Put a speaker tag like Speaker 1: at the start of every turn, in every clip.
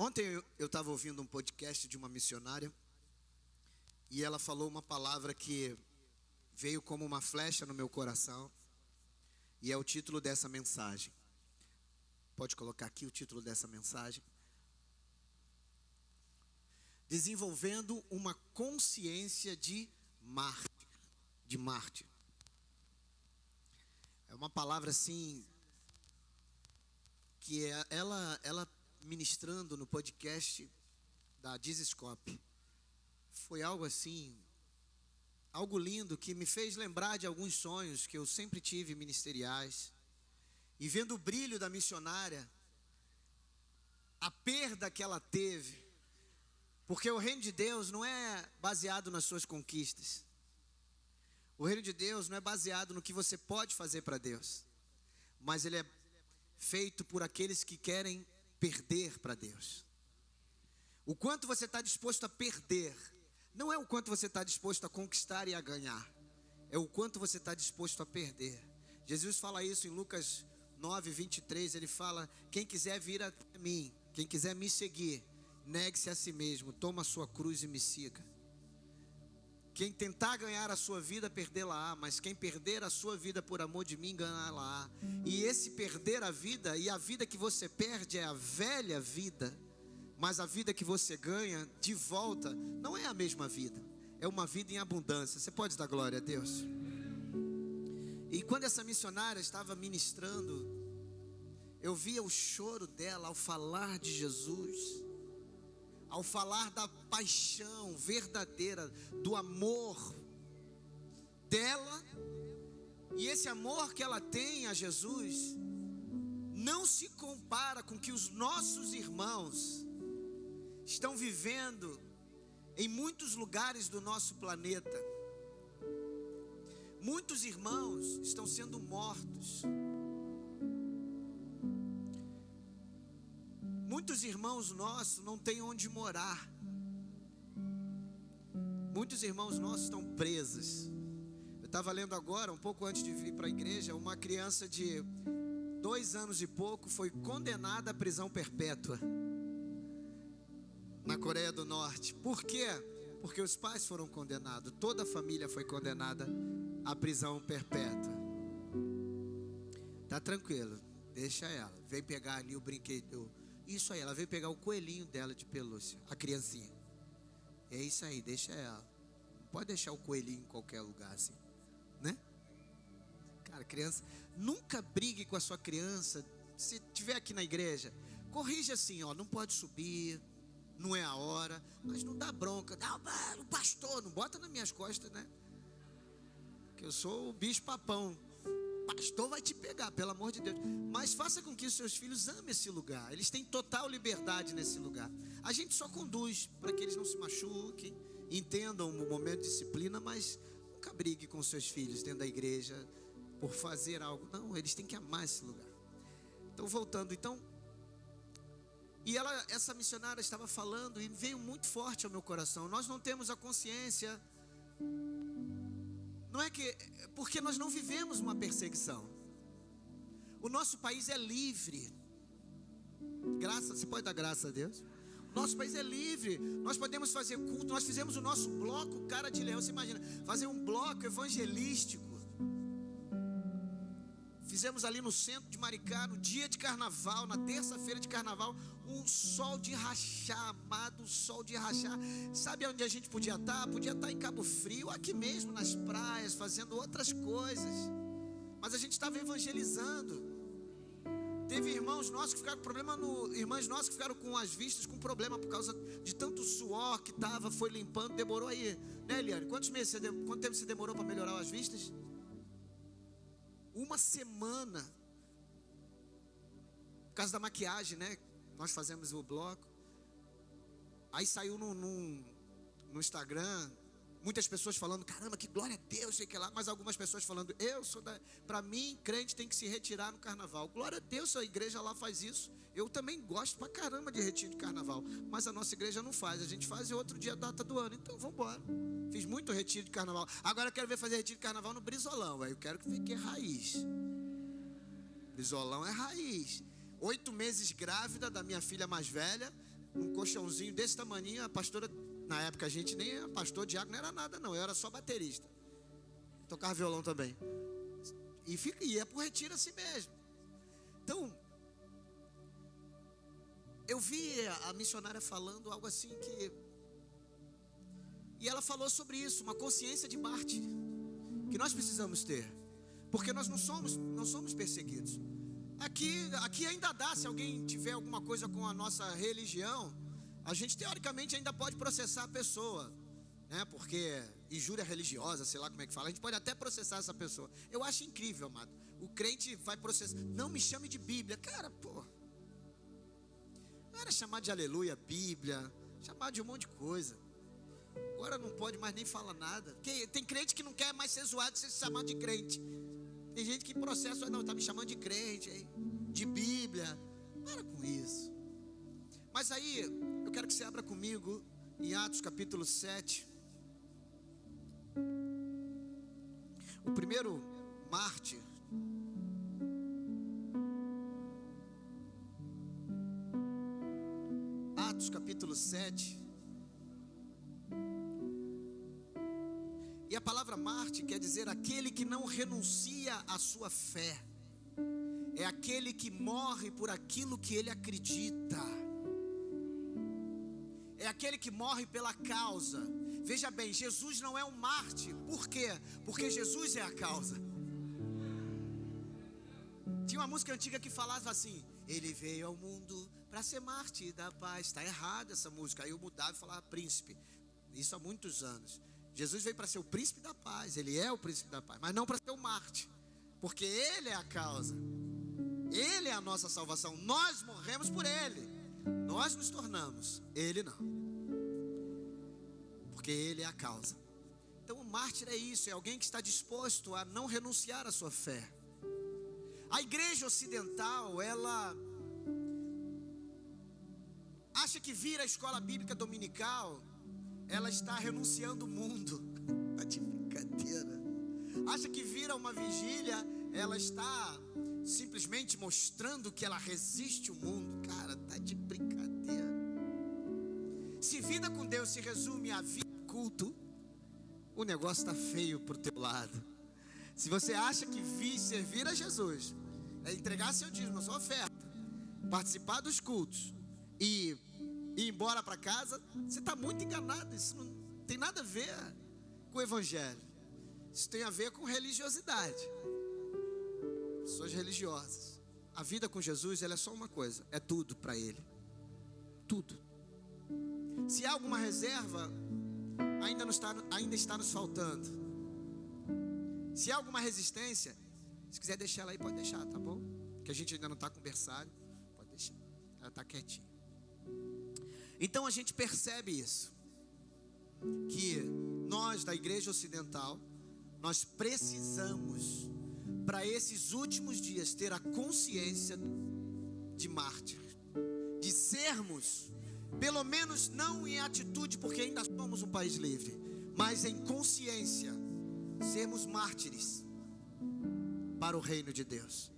Speaker 1: Ontem eu estava ouvindo um podcast de uma missionária e ela falou uma palavra que veio como uma flecha no meu coração e é o título dessa mensagem. Pode colocar aqui o título dessa mensagem. Desenvolvendo uma consciência de mártir. É uma palavra assim que ela ministrando no podcast da Dizscope. Foi algo assim, algo lindo que me fez lembrar de alguns sonhos que eu sempre tive ministeriais. E vendo o brilho da missionária, a perda que ela teve, porque o reino de Deus não é baseado nas suas conquistas. O reino de Deus não é baseado no que você pode fazer para Deus, mas ele é feito por aqueles que querem perder para Deus. O quanto você está disposto a perder, não é o quanto você está disposto a conquistar e a ganhar, é o quanto você está disposto a perder. Jesus fala isso em Lucas 9:23, ele fala: quem quiser vir até mim, quem quiser me seguir, negue-se a si mesmo, toma a sua cruz e me siga. Quem tentar ganhar a sua vida, perdê-la-á, mas quem perder a sua vida por amor de mim, ganhá-la-á. E esse perder a vida, e a vida que você perde é a velha vida, mas a vida que você ganha de volta não é a mesma vida, é uma vida em abundância. Você pode dar glória a Deus? E quando essa missionária estava ministrando, eu via o choro dela ao falar de Jesus, ao falar da paixão verdadeira, do amor dela. E esse amor que ela tem a Jesus não se compara com o que os nossos irmãos estão vivendo em muitos lugares do nosso planeta. Muitos irmãos estão sendo mortos. Muitos irmãos nossos não têm onde morar. Muitos irmãos nossos estão presos. Eu estava lendo agora, um pouco antes de vir para a igreja, uma criança de 2 anos e pouco foi condenada à prisão perpétua na Coreia do Norte. Por quê? Porque os pais foram condenados, toda a família foi condenada à prisão perpétua. Tá tranquilo, deixa ela. Vem pegar ali o brinquedo. Isso aí, ela veio pegar o coelhinho dela de pelúcia, a criancinha. É isso aí, deixa ela. Não pode deixar o coelhinho em qualquer lugar assim, né? Cara, criança, nunca brigue com a sua criança. Se tiver aqui na igreja, corrija assim, ó, não pode subir, não é a hora, mas não dá bronca. Não, o pastor, não bota nas minhas costas, né? Que eu sou o bicho papão. Pastor vai te pegar, pelo amor de Deus. Mas faça com que os seus filhos amem esse lugar. Eles têm total liberdade nesse lugar. A gente só conduz para que eles não se machuquem, entendam o momento de disciplina, mas nunca brigue com os seus filhos dentro da igreja por fazer algo. Não, eles têm que amar esse lugar. Então, voltando, e essa missionária estava falando e veio muito forte ao meu coração. Nós não temos a consciência. Não é que, porque nós não vivemos uma perseguição. O nosso país é livre. Você pode dar graça a Deus? O nosso país é livre. Nós podemos fazer culto. Nós fizemos o nosso bloco Cara de Leão. Você imagina, fazer um bloco evangelístico. Fizemos ali no centro de Maricá, no dia de carnaval, na terça-feira de carnaval, um sol de rachar, amado, sol de rachar. Sabe onde a gente podia estar? Podia estar em Cabo Frio, aqui mesmo nas praias, fazendo outras coisas. Mas a gente estava evangelizando. Teve irmãos nossos que ficaram com problema irmãs nossas que ficaram com as vistas com problema por causa de tanto suor que estava, foi limpando, demorou aí, né, Eliane? Quanto tempo você demorou para melhorar as vistas? 1 semana. Por causa da maquiagem, né? Nós fazemos o bloco. Aí saiu no Instagram muitas pessoas falando: caramba, que glória a Deus, sei que lá. Mas algumas pessoas falando: para mim, crente tem que se retirar no carnaval. Glória a Deus, a igreja lá faz isso. Eu também gosto pra caramba de retiro de carnaval, mas a nossa igreja não faz. A gente faz outro dia a data do ano. Então vamos embora. Fiz muito retiro de carnaval. Agora eu quero ver fazer retiro de carnaval no Brizolão. Aí eu quero ver que é raiz. Brizolão é raiz. 8 meses grávida da minha filha mais velha. um colchãozinho desse tamanho. A pastora, na época a gente nem era pastor, diácono, não era nada não, eu era só baterista, tocava violão também, e ia pro retiro assim mesmo. Então, eu vi a missionária falando algo assim e ela falou sobre isso, uma consciência de mártir, que nós precisamos ter, porque nós não somos perseguidos. Aqui ainda dá, se alguém tiver alguma coisa com a nossa religião, a gente teoricamente ainda pode processar a pessoa, né? Porque injúria religiosa, sei lá como é que fala, a gente pode até processar essa pessoa. Eu acho incrível, amado. O crente vai processar, não me chame de Bíblia, cara, pô. Não era chamar de aleluia, Bíblia, chamar de um monte de coisa. Agora não pode mais nem falar nada. Tem crente que não quer mais ser zoado se chamar de crente. Tem gente que processa, não, tá me chamando de crente, aí, de Bíblia. Para com isso. Mas aí, eu quero que você abra comigo em Atos capítulo 7. O primeiro mártir. Atos capítulo 7. E a palavra mártir quer dizer aquele que não renuncia à sua fé. É aquele que morre por aquilo que ele acredita. É aquele que morre pela causa. Veja bem, Jesus não é um mártir. Por quê? Porque Jesus é a causa. Tinha uma música antiga que falava assim: ele veio ao mundo para ser mártir da paz. Está errada essa música. Aí eu mudava e falava príncipe. Isso há muitos anos. Jesus veio para ser o príncipe da paz. Ele é o príncipe da paz, mas não para ser o mártir, porque ele é a causa. Ele é a nossa salvação. Nós morremos por ele, nós nos tornamos, ele não, porque ele é a causa. Então o mártir é isso, é alguém que está disposto a não renunciar à sua fé. A igreja ocidental, ela acha que vir à escola bíblica dominical, ela está renunciando o mundo. Está de brincadeira. Acha que vir a uma vigília, ela está simplesmente mostrando que ela resiste o mundo. Cara, está de brincadeira. Se vida com Deus se resume a vida culto, o negócio está feio para o teu lado. Se você acha que vir servir a Jesus é entregar seu dízimo, a sua oferta, participar dos cultos e ir embora para casa, você está muito enganado. Isso não tem nada a ver com o evangelho. Isso tem a ver com religiosidade. Pessoas religiosas. A vida com Jesus, ela é só uma coisa, é tudo para ele. Tudo. Se há alguma reserva, ainda está nos faltando. Se há alguma resistência, se quiser deixar ela aí, pode deixar, tá bom? Que a gente ainda não está conversado, pode deixar. Ela está quietinha. Então a gente percebe isso, que nós da igreja ocidental, nós precisamos, para esses últimos dias, ter a consciência de mártir, de sermos, pelo menos não em atitude, porque ainda somos um país livre, mas em consciência, sermos mártires para o reino de Deus.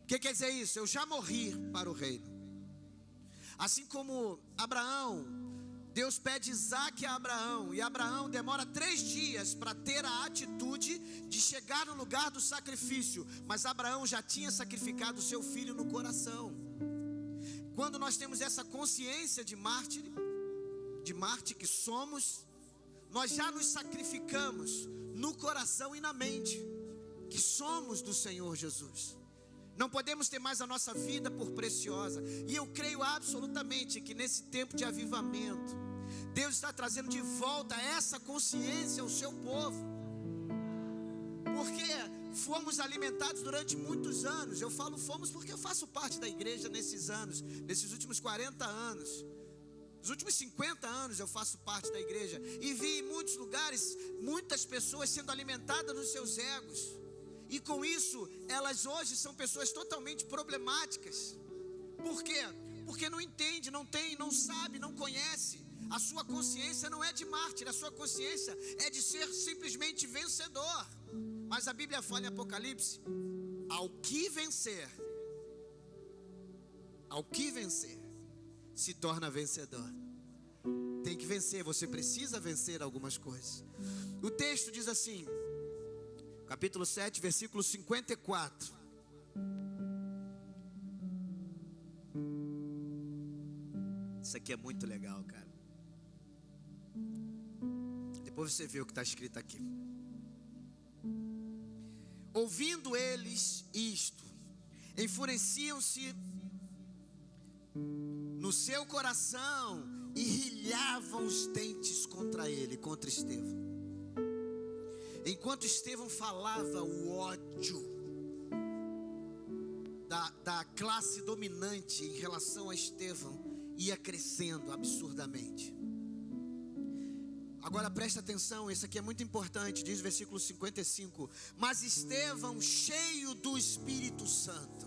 Speaker 1: O que quer dizer isso? Eu já morri para o reino. Assim como Abraão, Deus pede Isaac a Abraão, e Abraão demora 3 dias para ter a atitude de chegar no lugar do sacrifício, mas Abraão já tinha sacrificado o seu filho no coração. Quando nós temos essa consciência de mártir que somos, nós já nos sacrificamos no coração e na mente, que somos do Senhor Jesus. Não podemos ter mais a nossa vida por preciosa. E eu creio absolutamente que nesse tempo de avivamento, Deus está trazendo de volta essa consciência ao seu povo. Porque fomos alimentados durante muitos anos. Eu falo fomos porque eu faço parte da igreja nesses anos, nesses últimos 40 anos. Nos últimos 50 anos eu faço parte da igreja. E vi em muitos lugares, muitas pessoas sendo alimentadas nos seus egos. E com isso, elas hoje são pessoas totalmente problemáticas. Por quê? Porque não entende, não tem, não sabe, não conhece. A sua consciência não é de mártir, a sua consciência é de ser simplesmente vencedor. Mas a Bíblia fala em Apocalipse, ao que vencer, se torna vencedor. Tem que vencer, você precisa vencer algumas coisas. O texto diz assim, capítulo 7, versículo 54. Isso aqui é muito legal, cara. Depois você vê o que está escrito aqui. Ouvindo eles isto, enfureciam-se no seu coração e rilhavam os dentes contra ele, contra Estevão. Enquanto Estevão falava, o ódio da classe dominante em relação a Estevão ia crescendo absurdamente. Agora presta atenção, isso aqui é muito importante, diz o versículo 55. Mas Estevão, cheio do Espírito Santo,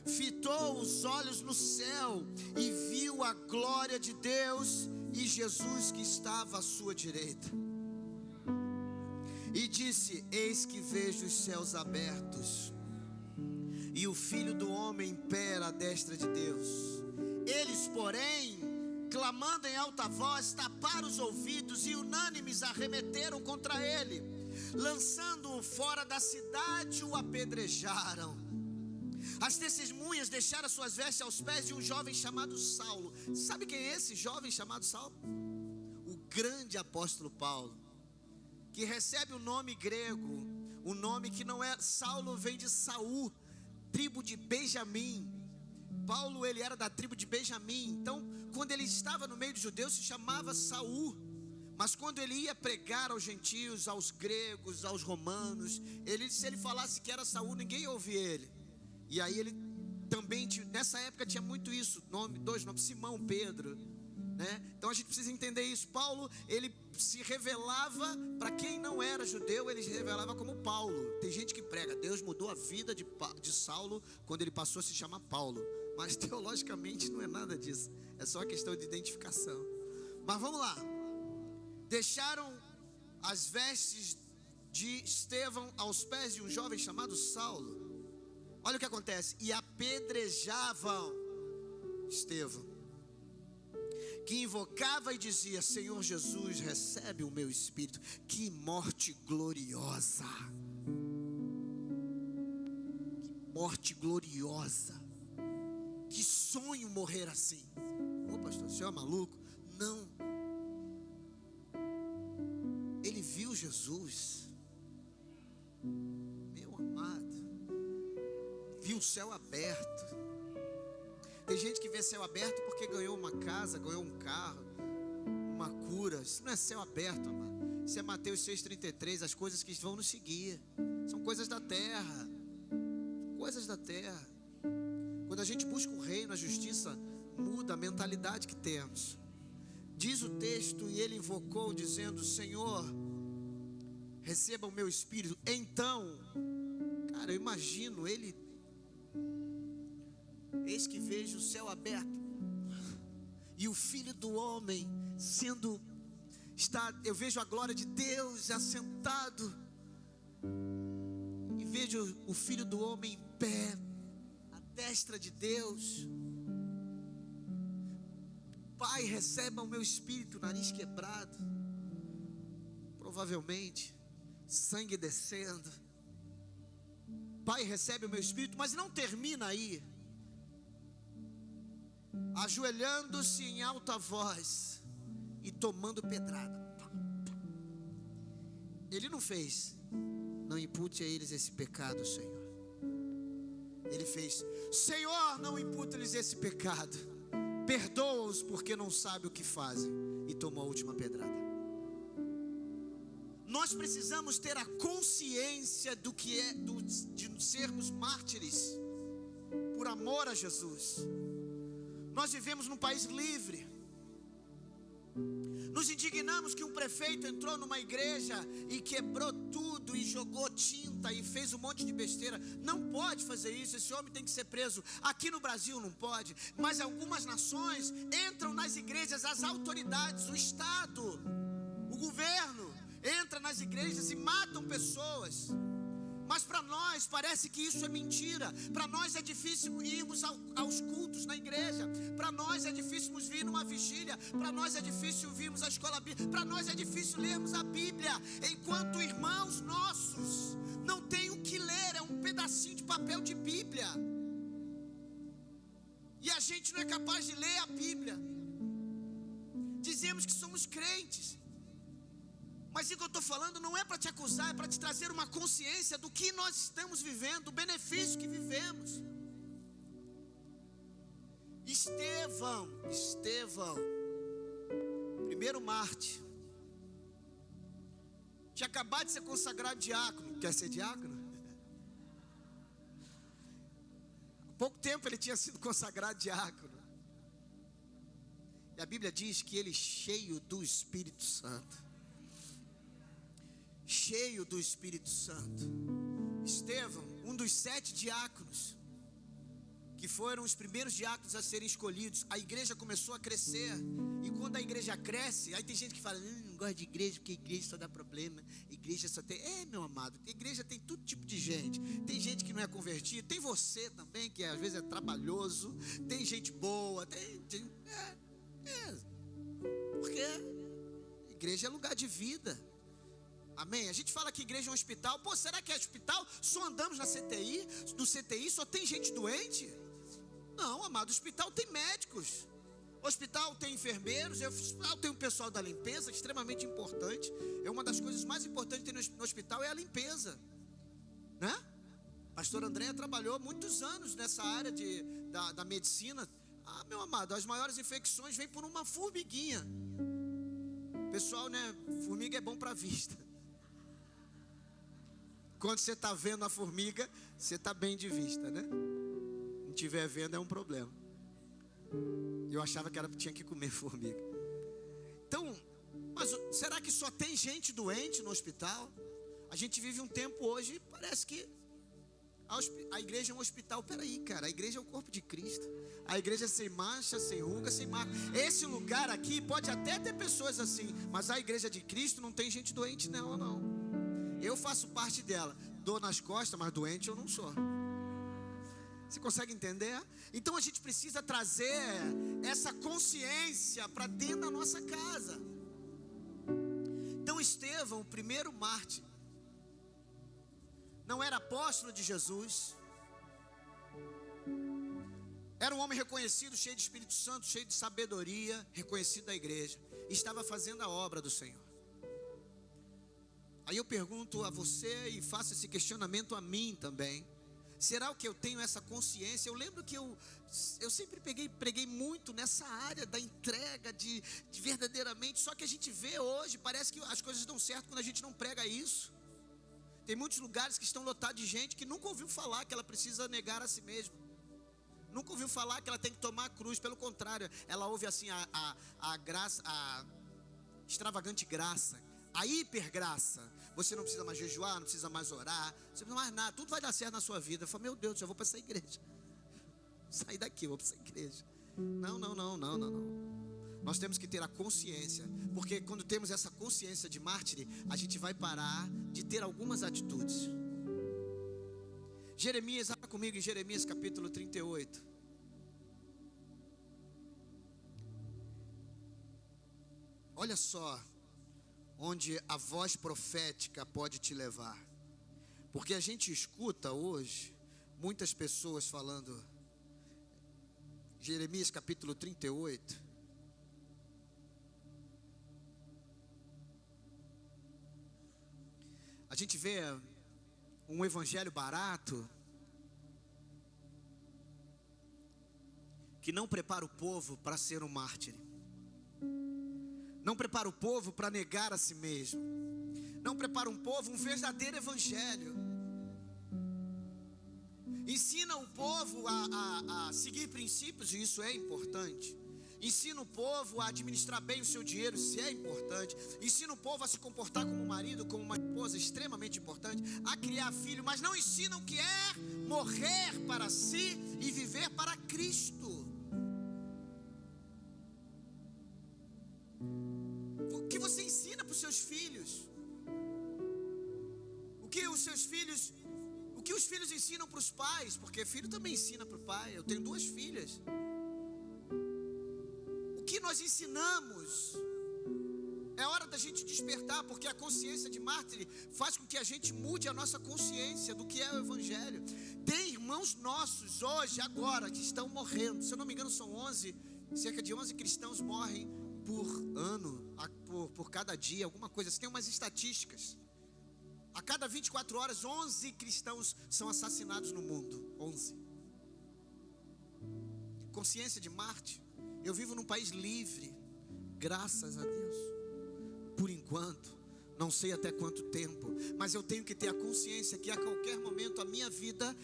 Speaker 1: fitou os olhos no céu e viu a glória de Deus e Jesus que estava à sua direita. E disse: eis que vejo os céus abertos e o Filho do Homem em pé à destra de Deus. Eles, porém, clamando em alta voz, taparam os ouvidos e unânimes arremeteram contra ele, lançando-o fora da cidade, o apedrejaram. As testemunhas deixaram suas vestes aos pés de um jovem chamado Saulo. Sabe quem é esse jovem chamado Saulo? O grande apóstolo Paulo, que recebe o nome grego, o nome que não é Saulo, vem de Saul, tribo de Benjamim. Paulo, ele era da tribo de Benjamim. Então, quando ele estava no meio dos judeus, se chamava Saul. Mas quando ele ia pregar aos gentios, aos gregos, aos romanos, se ele falasse que era Saul, ninguém ia ouvir ele. E aí ele também, nessa época tinha muito isso, dois nomes, Simão, Pedro, né? Então a gente precisa entender isso. Paulo, ele se revelava para quem não era judeu, ele se revelava como Paulo. Tem gente que prega, Deus mudou a vida de Saulo quando ele passou a se chamar Paulo. Mas teologicamente não é nada disso, é só questão de identificação. Mas vamos lá. Deixaram as vestes de Estevão aos pés de um jovem chamado Saulo. Olha o que acontece, e apedrejavam Estevão, que invocava e dizia: Senhor Jesus, recebe o meu espírito. Que morte gloriosa, que morte gloriosa, que sonho morrer assim. Ô pastor, o senhor é maluco? Não, ele viu Jesus, meu amado, viu o céu aberto. Tem gente que vê céu aberto porque ganhou uma casa, ganhou um carro, uma cura. Isso não é céu aberto, amado. Isso é Mateus 6,33. As coisas que vão nos seguir são coisas da terra. Coisas da terra. Quando a gente busca o reino, a justiça, muda a mentalidade que temos. Diz o texto: e ele invocou dizendo: Senhor, receba o meu espírito. Então, cara, eu imagino ele: eis que vejo o céu aberto e o Filho do Homem eu vejo a glória de Deus assentado, e vejo o Filho do Homem em pé à destra de Deus. Pai, receba o meu espírito. Nariz quebrado, provavelmente sangue descendo. Pai, recebe o meu espírito. Mas não termina aí. Ajoelhando-se em alta voz e tomando pedrada. Ele não fez: não impute a eles esse pecado, Senhor. Ele fez: Senhor, não impute-lhes esse pecado, perdoa-os porque não sabem o que fazem. E tomou a última pedrada. Nós precisamos ter a consciência do que é de sermos mártires por amor a Jesus. Nós vivemos num país livre. Nos indignamos que um prefeito entrou numa igreja e quebrou tudo e jogou tinta e fez um monte de besteira. Não pode fazer isso, esse homem tem que ser preso. Aqui no Brasil não pode, mas algumas nações entram nas igrejas, as autoridades, o Estado, o governo entra nas igrejas e matam pessoas. Mas para nós parece que isso é mentira. Para nós é difícil irmos aos cultos na igreja. Para nós é difícil vir numa vigília. Para nós é difícil virmos à escola bíblica. Para nós é difícil lermos a Bíblia. Enquanto irmãos nossos não têm o que ler. É um pedacinho de papel de Bíblia. E a gente não é capaz de ler a Bíblia. Dizemos que somos crentes. Mas isso que eu estou falando não é para te acusar, é para te trazer uma consciência do que nós estamos vivendo, do benefício que vivemos. Estevão, primeiro Marte, tinha acabado de ser consagrado diácono. Quer ser diácono? Há pouco tempo ele tinha sido consagrado diácono. E a Bíblia diz que ele cheio do Espírito Santo. Cheio do Espírito Santo. Estevão, um dos 7 diáconos, que foram os primeiros diáconos a serem escolhidos. A igreja começou a crescer. E quando a igreja cresce, aí tem gente que fala, não gosto de igreja, porque igreja só dá problema. Igreja só tem... meu amado, igreja tem todo tipo de gente. Tem gente que não é convertida. Tem você também, que às vezes é trabalhoso. Tem gente boa. Porque igreja é lugar de vida. Amém? A gente fala que igreja é um hospital. Pô, será que é hospital? Só andamos na CTI? No CTI só tem gente doente? Não, amado, hospital tem médicos. Hospital tem enfermeiros. Hospital tem um pessoal da limpeza, extremamente importante. É uma das coisas mais importantes que tem no hospital é a limpeza, né? Pastor André trabalhou muitos anos nessa área da medicina. Meu amado, as maiores infecções vêm por uma formiguinha. Pessoal, né? Formiga é bom para a vista. Quando você está vendo a formiga, você está bem de vista, né? Não estiver vendo é um problema. Eu achava que tinha que comer formiga. Então, mas será que só tem gente doente no hospital? A gente vive um tempo hoje, parece que a igreja é um hospital. Peraí, cara, a igreja é o corpo de Cristo. A igreja é sem mancha, sem ruga, sem marca. Esse lugar aqui pode até ter pessoas assim, mas a igreja de Cristo não tem gente doente nela, não. Eu faço parte dela. Dor nas costas, mas doente eu não sou. Você consegue entender? Então a gente precisa trazer essa consciência para dentro da nossa casa. Então Estevão, o primeiro mártir, não era apóstolo de Jesus. Era um homem reconhecido, cheio de Espírito Santo, cheio de sabedoria, reconhecido da igreja. E estava fazendo a obra do Senhor. Aí eu pergunto a você e faço esse questionamento a mim também. Será que eu tenho essa consciência? Eu lembro que eu sempre preguei muito nessa área da entrega, de verdadeiramente. Só que a gente vê hoje, parece que as coisas dão certo quando a gente não prega isso. Tem muitos lugares que estão lotados de gente que nunca ouviu falar que ela precisa negar a si mesma. Nunca ouviu falar que ela tem que tomar a cruz. Pelo contrário, ela ouve assim a graça, a extravagante graça, a hipergraça. Você não precisa mais jejuar, não precisa mais orar, não precisa mais nada, tudo vai dar certo na sua vida. Eu falo, meu Deus, já vou para essa igreja. Sair daqui, eu vou para essa igreja. Não. Nós temos que ter a consciência, porque quando temos essa consciência de mártir, a gente vai parar de ter algumas atitudes. Jeremias, abra comigo em Jeremias capítulo 38. Olha só onde a voz profética pode te levar. Porque a gente escuta hoje muitas pessoas falando. Jeremias capítulo 38. A gente vê um evangelho barato que não prepara o povo para ser um mártir. Não prepara o povo para negar a si mesmo. Não prepara um povo um verdadeiro evangelho. Ensina o povo a seguir princípios, e isso é importante. Ensina o povo a administrar bem o seu dinheiro, isso é importante. Ensina o povo a se comportar como um marido, como uma esposa, extremamente importante. A criar filho, mas não ensina o que é morrer para si e viver para Cristo. O que você ensina para os seus filhos? O que os seus filhos O que os filhos ensinam para os pais, porque filho também ensina para o pai. Eu tenho 2 filhas. O que nós ensinamos? É hora da gente despertar, porque a consciência de mártir faz com que a gente mude a nossa consciência do que é o Evangelho. Tem irmãos nossos hoje, agora, que estão morrendo. Se eu não me engano, são 11, cerca de 11 cristãos morrem por ano, por cada dia, alguma coisa assim. Tem umas estatísticas. A cada 24 horas, 11 cristãos são assassinados no mundo. 11. Consciência de mártir. Eu vivo num país livre, graças a Deus. Por enquanto, não sei até quanto tempo, mas eu tenho que ter a consciência que a qualquer momento a minha vida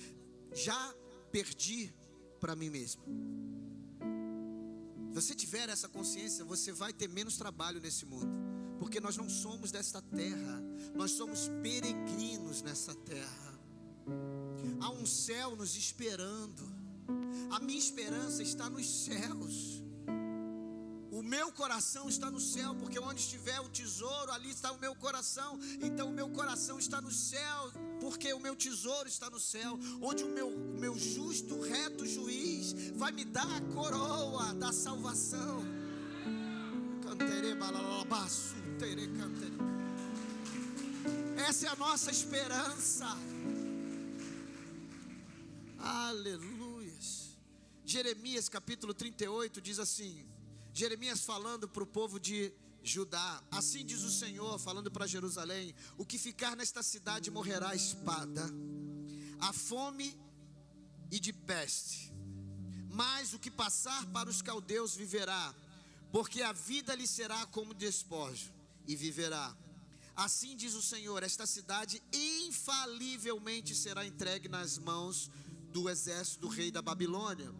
Speaker 1: já perdi para mim mesmo. Se você tiver essa consciência, você vai ter menos trabalho nesse mundo, porque nós não somos desta terra, nós somos peregrinos nessa terra. Há um céu nos esperando. A minha esperança está nos céus. O meu coração está no céu, porque onde estiver o tesouro, ali está o meu coração. Então o meu coração está no céu, porque o meu tesouro está no céu, onde o meu justo, reto juiz vai me dar a coroa da salvação. Essa é a nossa esperança. Aleluias. Jeremias capítulo 38 diz assim, Jeremias falando para o povo de Judá: assim diz o Senhor, falando para Jerusalém: o que ficar nesta cidade morrerá a espada, a fome e de peste, mas o que passar para os caldeus viverá, porque a vida lhe será como despojo, e viverá. Assim diz o Senhor: esta cidade infalivelmente será entregue nas mãos do exército do rei da Babilônia,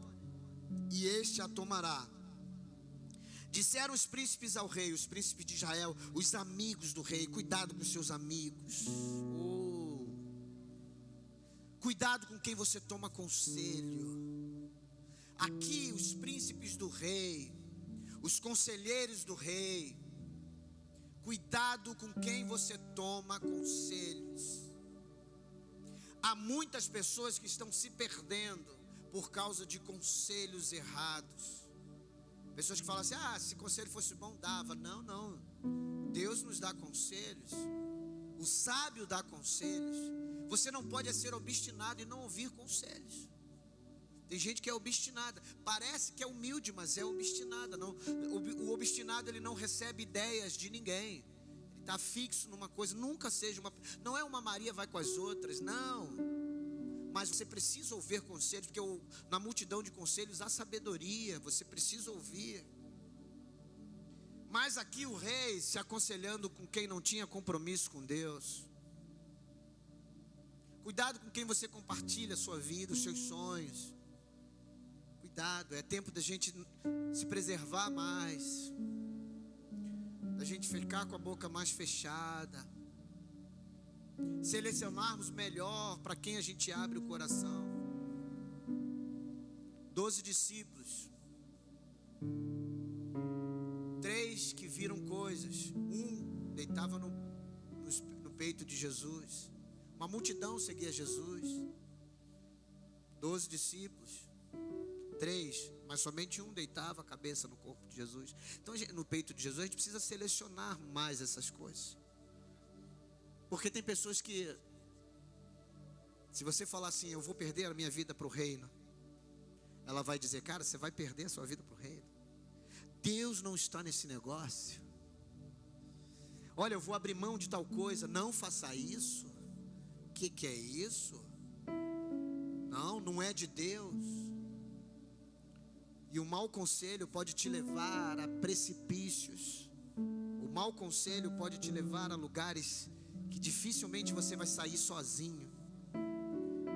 Speaker 1: e este a tomará. Disseram os príncipes ao rei, os príncipes de Israel, os amigos do rei: cuidado com seus amigos. Cuidado com quem você toma conselho. Aqui os príncipes do rei, os conselheiros do rei. Cuidado com quem você toma conselhos. Há muitas pessoas que estão se perdendo por causa de conselhos errados. Pessoas que falam assim: se conselho fosse bom, dava. Não. Deus nos dá conselhos. O sábio dá conselhos. Você não pode ser obstinado e não ouvir conselhos. Tem gente que é obstinada. Parece que é humilde, mas é obstinada. Não, o obstinado, ele não recebe ideias de ninguém. Ele está fixo numa coisa. Nunca seja uma... Não é uma Maria vai com as outras, não. Mas você precisa ouvir conselhos, porque na multidão de conselhos há sabedoria. Você precisa ouvir. Mas aqui o rei se aconselhando com quem não tinha compromisso com Deus. Cuidado com quem você compartilha a sua vida, os seus sonhos. Cuidado, é tempo da gente se preservar mais, da gente ficar com a boca mais fechada, selecionarmos melhor para quem a gente abre o coração. 12 discípulos, 3 que viram coisas, 1 deitava no peito de Jesus, uma multidão seguia Jesus. 12 discípulos, 3, mas somente 1 deitava a cabeça no corpo de Jesus. Então no peito de Jesus a gente precisa selecionar mais essas coisas. Porque tem pessoas que, se você falar assim: eu vou perder a minha vida para o reino, ela vai dizer: cara, você vai perder a sua vida para o reino. Deus não está nesse negócio. Olha, eu vou abrir mão de tal coisa. Não faça isso. O que é isso? Não é de Deus. E o mau conselho pode te levar a precipícios. O mau conselho pode te levar a lugares que dificilmente você vai sair sozinho.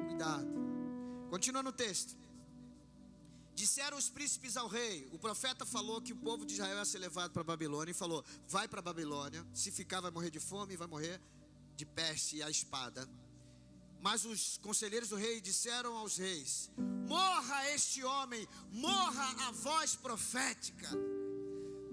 Speaker 1: Cuidado. Continua no texto. Disseram os príncipes ao rei. O profeta falou que o povo de Israel ia ser levado para a Babilônia. E falou: vai para a Babilônia. Se ficar vai morrer de fome, vai morrer de peste e a espada. Mas os conselheiros do rei disseram aos reis: morra este homem, morra a voz profética.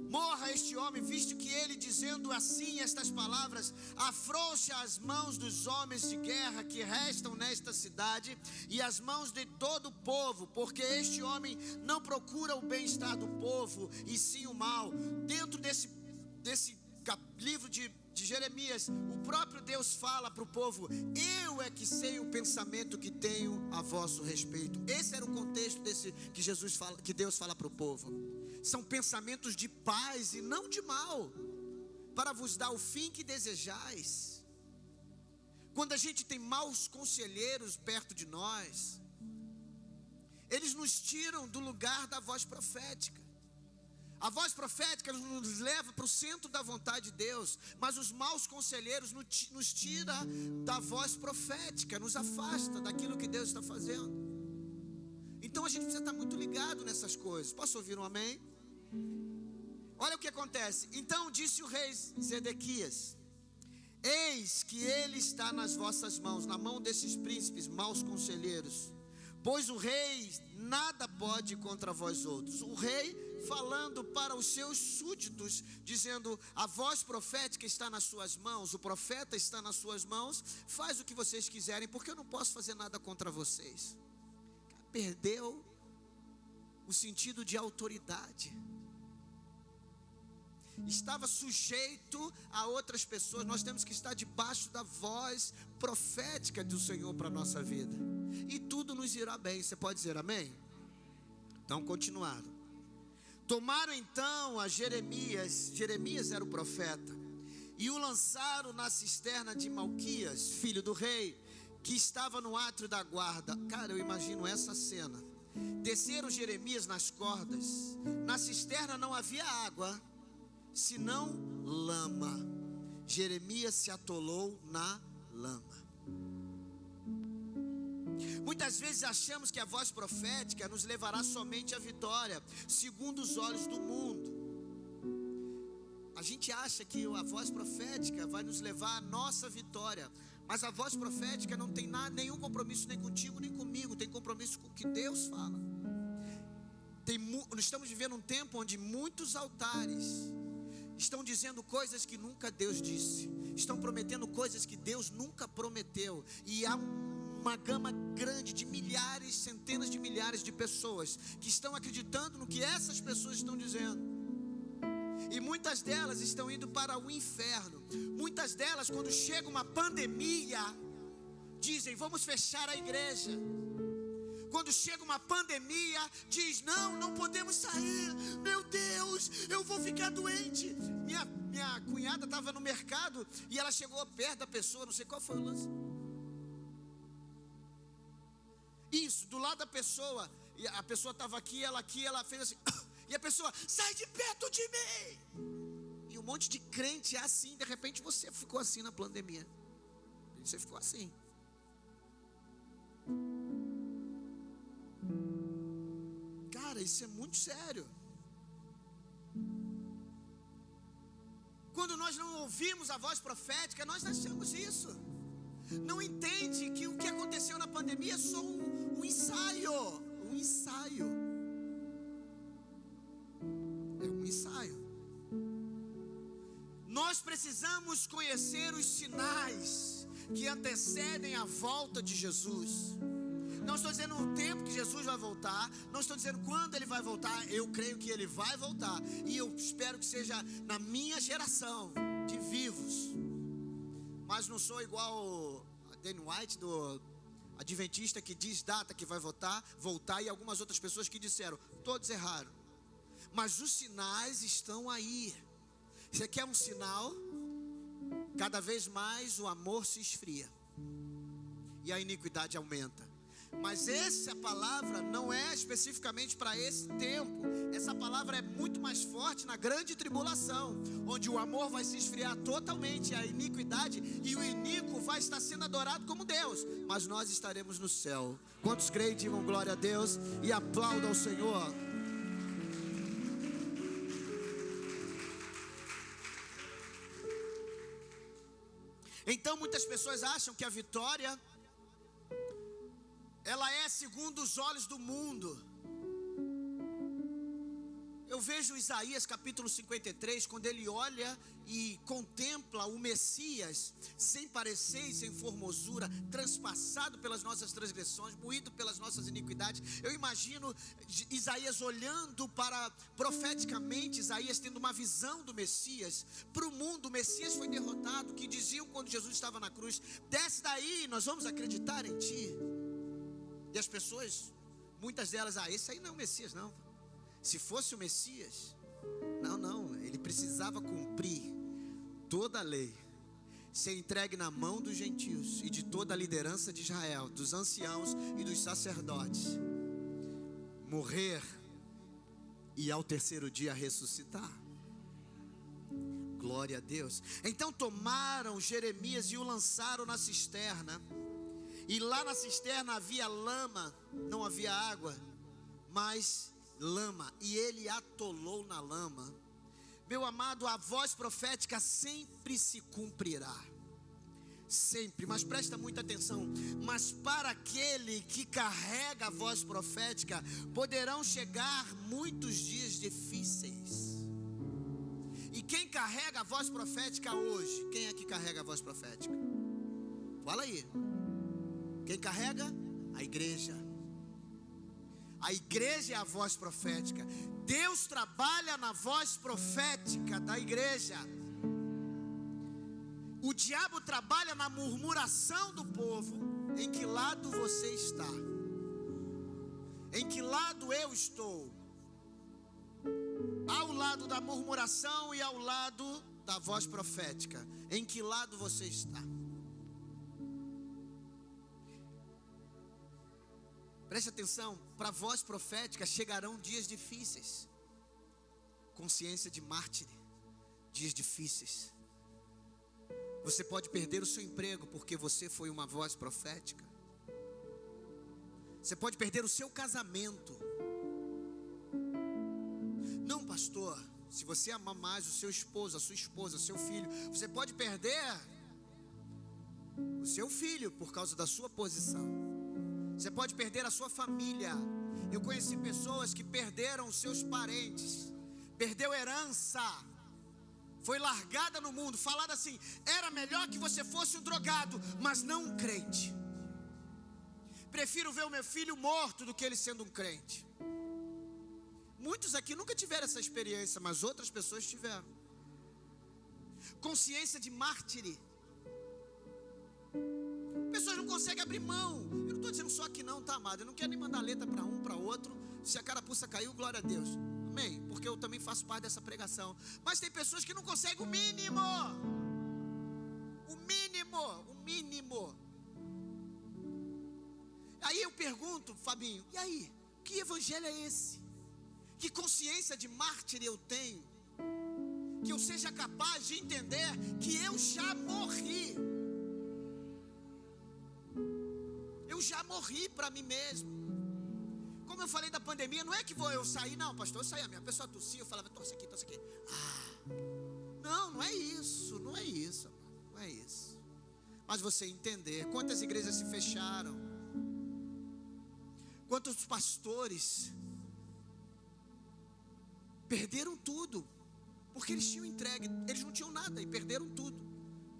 Speaker 1: morra este homem, visto que ele, dizendo assim estas palavras, afrouxe as mãos dos homens de guerra que restam nesta cidade e as mãos de todo o povo, porque este homem não procura o bem-estar do povo, e sim o mal. Dentro desse livro de Jeremias, o próprio Deus fala para o povo: eu é que sei o pensamento que tenho a vosso respeito. Esse era o contexto que Deus fala para o povo. São pensamentos de paz e não de mal, para vos dar o fim que desejais. Quando a gente tem maus conselheiros perto de nós, eles nos tiram do lugar da voz profética. A voz profética nos leva para o centro da vontade de Deus, mas os maus conselheiros nos tira da voz profética, nos afasta daquilo que Deus está fazendo. Então a gente precisa estar muito ligado nessas coisas. Posso ouvir um amém? Olha o que acontece. Então disse o rei Zedequias: eis que ele está nas vossas mãos, na mão desses príncipes maus conselheiros, pois o rei nada pode contra vós outros. O rei falando para os seus súditos, dizendo: a voz profética está nas suas mãos, o profeta está nas suas mãos, faz o que vocês quiserem, porque eu não posso fazer nada contra vocês. Perdeu o sentido de autoridade, estava sujeito a outras pessoas. Nós temos que estar debaixo da voz profética do Senhor para a nossa vida, e tudo nos irá bem. Você pode dizer amém? Então, continuando. Tomaram então a Jeremias era o profeta, e o lançaram na cisterna de Malquias, filho do rei, que estava no átrio da guarda. Cara, eu imagino essa cena. Desceram Jeremias nas cordas. Na cisterna não havia água, senão lama. Jeremias se atolou na lama. Muitas vezes achamos que a voz profética nos levará somente à vitória, segundo os olhos do mundo. A gente acha que a voz profética vai nos levar à nossa vitória, mas a voz profética não tem nenhum compromisso nem contigo nem comigo, tem compromisso com o que Deus fala. Nós estamos vivendo um tempo onde muitos altares estão dizendo coisas que nunca Deus disse, estão prometendo coisas que Deus nunca prometeu, e há uma gama grande de milhares, centenas de milhares de pessoas que estão acreditando no que essas pessoas estão dizendo, e muitas delas estão indo para o inferno. Muitas delas, quando chega uma pandemia, dizem: vamos fechar a igreja. Quando chega uma pandemia, diz: não podemos sair, meu Deus, eu vou ficar doente. Minha cunhada estava no mercado e ela chegou perto da pessoa, não sei qual foi o lance. Isso, do lado da pessoa, e a pessoa estava aqui, ela fez assim, e a pessoa: sai de perto de mim. E um monte de crente assim. De repente você ficou assim na pandemia. Você ficou assim. Cara, isso é muito sério. Quando nós não ouvimos a voz profética, nós achamos isso. Não entende que o que aconteceu na pandemia é só um ensaio. Um ensaio. É um ensaio. Nós precisamos conhecer os sinais que antecedem a volta de Jesus. Não estou dizendo o tempo que Jesus vai voltar, não estou dizendo quando Ele vai voltar. Eu creio que Ele vai voltar, e eu espero que seja na minha geração de vivos. Mas não sou igual a Dan White, do Adventista, que diz data que vai voltar, e algumas outras pessoas que disseram. Todos erraram. Mas os sinais estão aí. Você quer um sinal? Cada vez mais o amor se esfria e a iniquidade aumenta. Mas essa palavra não é especificamente para esse tempo. Essa palavra é muito mais forte na grande tribulação, onde o amor vai se esfriar totalmente, a iniquidade, e o iníquo vai estar sendo adorado como Deus, mas nós estaremos no céu. Quantos creem, digam glória a Deus e aplaudam ao Senhor. Então muitas pessoas acham que a vitória, ela é segundo os olhos do mundo. Eu vejo Isaías capítulo 53, quando ele olha e contempla o Messias, sem parecer e sem formosura, transpassado pelas nossas transgressões, moído pelas nossas iniquidades. Eu imagino Isaías olhando para, profeticamente, Isaías tendo uma visão do Messias. Para o mundo, o Messias foi derrotado, que diziam quando Jesus estava na cruz: desce daí, nós vamos acreditar em ti. E as pessoas, muitas delas, esse aí não é o Messias não. Se fosse o Messias, não, ele precisava cumprir toda a lei, ser entregue na mão dos gentios e de toda a liderança de Israel, dos anciãos e dos sacerdotes, morrer e ao terceiro dia ressuscitar. Glória a Deus. Então tomaram Jeremias e o lançaram na cisterna, e lá na cisterna havia lama, não havia água, mas lama, e ele atolou na lama. Meu amado, a voz profética sempre se cumprirá, sempre, mas presta muita atenção. Mas para aquele que carrega a voz profética, poderão chegar muitos dias difíceis. E quem carrega a voz profética hoje? Quem é que carrega a voz profética? Fala aí. Quem carrega? A igreja. A igreja é a voz profética. Deus trabalha na voz profética da igreja. O diabo trabalha na murmuração do povo. Em que lado você está? Em que lado eu estou? Ao lado da murmuração e ao lado da voz profética. Em que lado você está? Preste atenção, para a voz profética chegarão dias difíceis. Consciência de mártir, dias difíceis. Você pode perder o seu emprego porque você foi uma voz profética. Você pode perder o seu casamento. Não, pastor, se você amar mais o seu esposo, a sua esposa, o seu filho, você pode perder o seu filho por causa da sua posição. Você pode perder a sua família. Eu conheci pessoas que perderam os seus parentes, perdeu herança, foi largada no mundo, falado assim: era melhor que você fosse um drogado, mas não um crente. Prefiro ver o meu filho morto do que ele sendo um crente. Muitos aqui nunca tiveram essa experiência, mas outras pessoas tiveram. Consciência de mártir. Pessoas não conseguem abrir mão. Eu não estou dizendo só que não, tá, amado? Eu não quero nem mandar letra para um, para outro. Se a carapuça caiu, glória a Deus. Amém? Porque eu também faço parte dessa pregação. Mas tem pessoas que não conseguem o mínimo. O mínimo. O mínimo. Aí eu pergunto, Fabinho, e aí? Que evangelho é esse? Que consciência de mártir eu tenho? Que eu seja capaz de entender que eu já morri. Eu já morri para mim mesmo. Como eu falei da pandemia, não é que eu saí, não, pastor, eu saí, a minha pessoa tossia, eu falava, torce aqui. Não é isso, não é isso. Mas você entender, quantas igrejas se fecharam, quantos pastores perderam tudo, porque eles tinham entregue, eles não tinham nada e perderam tudo,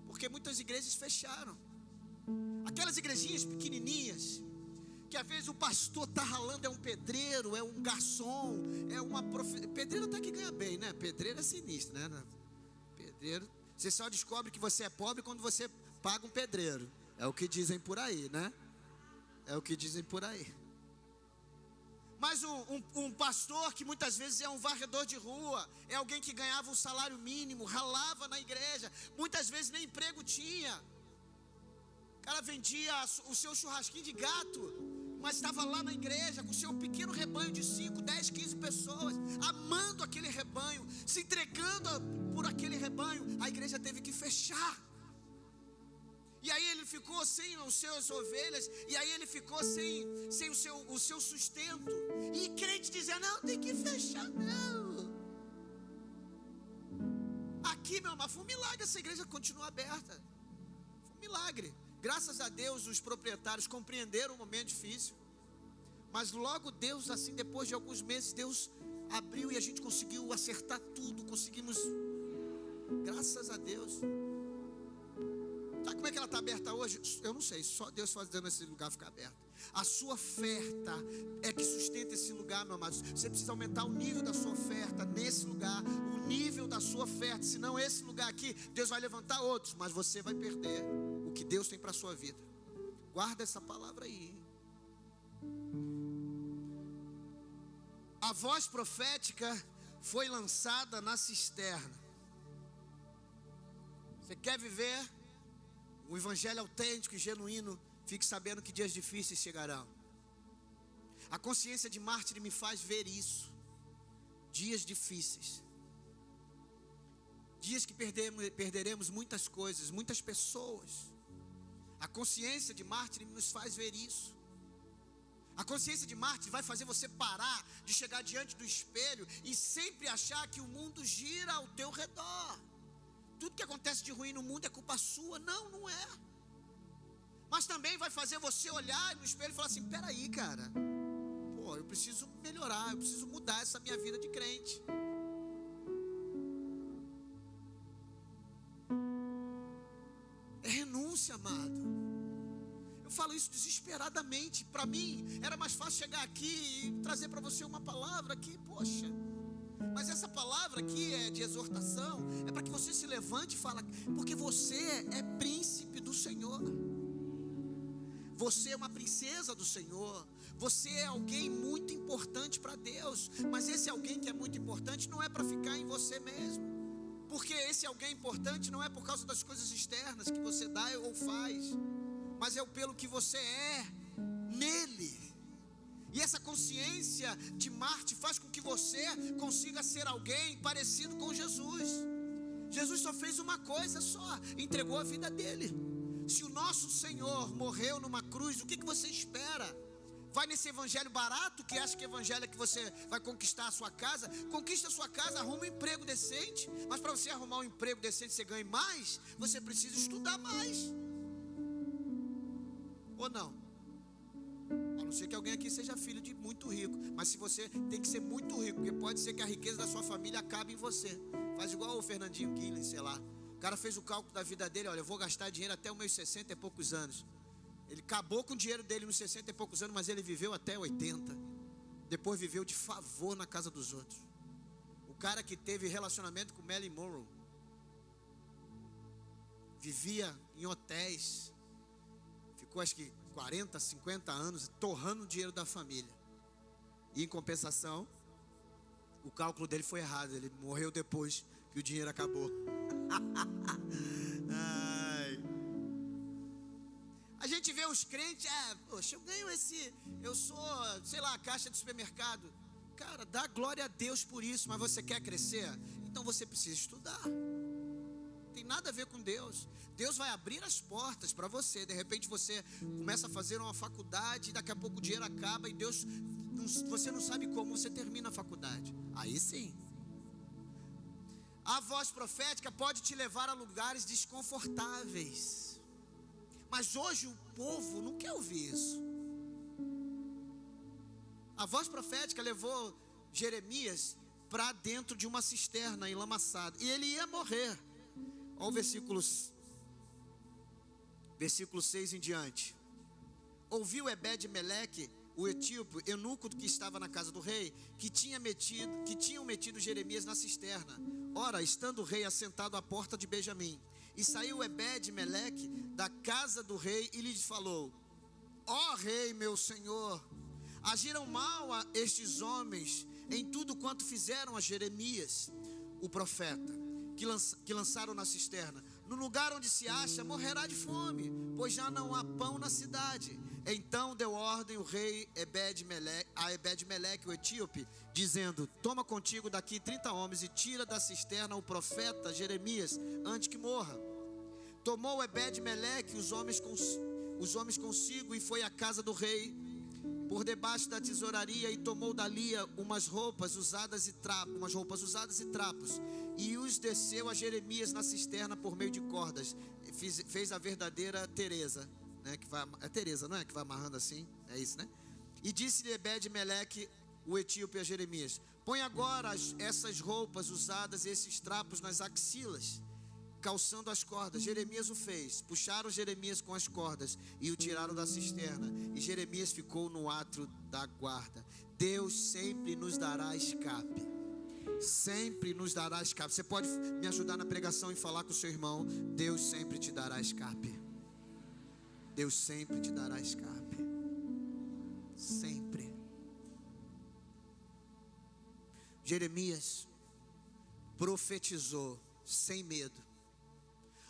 Speaker 1: porque muitas igrejas fecharam. Aquelas igrejinhas pequenininhas, que às vezes o pastor está ralando, é um pedreiro, é um garçom, é uma pedreiro até que ganha bem, né? Pedreiro é sinistro, né? Pedreiro, você só descobre que você é pobre quando você paga um pedreiro. É o que dizem por aí, né? É o que dizem por aí. Mas um pastor que muitas vezes é um varredor de rua, é alguém que ganhava um salário mínimo, ralava na igreja, muitas vezes nem emprego tinha. O cara vendia o seu churrasquinho de gato, mas estava lá na igreja com o seu pequeno rebanho de 5, 10, 15 pessoas, amando aquele rebanho, se entregando por aquele rebanho. A igreja teve que fechar. E aí ele ficou sem as suas ovelhas, e aí ele ficou sem o seu sustento. E crente dizia, não, tem que fechar, não. Aqui, meu amor, foi um milagre, essa igreja continua aberta. Foi um milagre. Graças a Deus, os proprietários compreenderam o momento difícil. Mas logo Deus, assim, depois de alguns meses, Deus abriu e a gente conseguiu acertar tudo, conseguimos, graças a Deus. Sabe como é que ela está aberta hoje? Eu não sei, só Deus fazendo esse lugar ficar aberto. A sua oferta é que sustenta esse lugar, meu amado. Você precisa aumentar o nível da sua oferta nesse lugar, o nível da sua oferta. Senão esse lugar aqui, Deus vai levantar outros, mas você vai perder o que Deus tem para a sua vida. Guarda essa palavra aí. A voz profética foi lançada na cisterna. Você quer viver um evangelho autêntico e genuíno? Fique sabendo que dias difíceis chegarão. A consciência de mártir me faz ver isso. Dias difíceis. Dias que perderemos muitas coisas, muitas pessoas. A consciência de mártir nos faz ver isso. A consciência de mártir vai fazer você parar de chegar diante do espelho e sempre achar que o mundo gira ao teu redor. Tudo que acontece de ruim no mundo é culpa sua. Não, não é. Mas também vai fazer você olhar no espelho e falar assim: peraí, cara, eu preciso melhorar, eu preciso mudar essa minha vida de crente. É renúncia, amado. Eu falo isso desesperadamente. Para mim era mais fácil chegar aqui e trazer para você uma palavra que, poxa, mas essa palavra aqui é de exortação, é para que você se levante e fale, porque você é príncipe do Senhor. Você é uma princesa do Senhor. Você é alguém muito importante para Deus. Mas esse alguém que é muito importante não é para ficar em você mesmo. Porque esse alguém importante não é por causa das coisas externas que você dá ou faz, mas é pelo que você é nele. E essa consciência de mártir faz com que você consiga ser alguém parecido com Jesus. Jesus só fez uma coisa só: entregou a vida dele. Se o nosso Senhor morreu numa cruz, o que você espera? Vai nesse evangelho barato, que acha que evangelho é que você vai conquistar a sua casa? Conquista a sua casa, arruma um emprego decente. Mas para você arrumar um emprego decente, você ganhe mais, você precisa estudar mais. Ou não? A não ser que alguém aqui seja filho de muito rico. Mas se você tem que ser muito rico, porque pode ser que a riqueza da sua família acabe em você. Faz igual o Fernandinho Guilherme, sei lá. O cara fez o cálculo da vida dele: olha, eu vou gastar dinheiro até os meus 60 e poucos anos. Ele acabou com o dinheiro dele nos 60 e poucos anos, mas ele viveu até 80. Depois viveu de favor na casa dos outros. O cara que teve relacionamento com Marilyn Monroe vivia em hotéis, ficou acho que 40, 50 anos torrando o dinheiro da família. E em compensação, o cálculo dele foi errado. Ele morreu depois que o dinheiro acabou. Ai. A gente vê os crentes: poxa, eu ganho eu sou, sei lá, caixa de supermercado. Cara, dá glória a Deus por isso. Mas você quer crescer? Então você precisa estudar. Não tem nada a ver com Deus. Deus vai abrir as portas para você. De repente você começa a fazer uma faculdade e daqui a pouco o dinheiro acaba e você não sabe como você termina a faculdade. Aí sim. A voz profética pode te levar a lugares desconfortáveis. Mas hoje o povo não quer ouvir isso. A voz profética levou Jeremias para dentro de uma cisterna enlamaçada. E ele ia morrer. Olha o versículo 6 em diante. Ouviu Ebed-Meleque, o etíope, eunuco que estava na casa do rei, que tinham metido Jeremias na cisterna. Ora, estando o rei assentado à porta de Benjamim, e saiu Ebed-Meleque da casa do rei e lhe falou: ó rei, meu senhor, agiram mal a estes homens em tudo quanto fizeram a Jeremias, o profeta, que lançaram na cisterna. No lugar onde se acha, morrerá de fome, pois já não há pão na cidade. Então deu ordem o rei a Ebed-Meleque, o etíope, dizendo: toma contigo daqui 30 homens e tira da cisterna o profeta Jeremias, antes que morra. Tomou Ebed-Meleque os homens consigo e foi à casa do rei, por debaixo da tesouraria, e tomou dali umas roupas usadas e trapos, e os desceu a Jeremias na cisterna por meio de cordas. Fez a verdadeira Teresa, né? É Teresa, não é? Que vai amarrando assim, é isso, né? E disse-lhe Ebed-Meleque, o etíope, a Jeremias: Põe agora essas roupas usadas e esses trapos nas axilas, calçando as cordas. Jeremias o fez. Puxaram Jeremias com as cordas e o tiraram da cisterna. E Jeremias ficou no átrio da guarda. Deus sempre nos dará escape. Sempre nos dará escape. Você pode me ajudar na pregação e falar com o seu irmão: Deus sempre te dará escape. Deus sempre te dará escape. Sempre. Jeremias profetizou sem medo.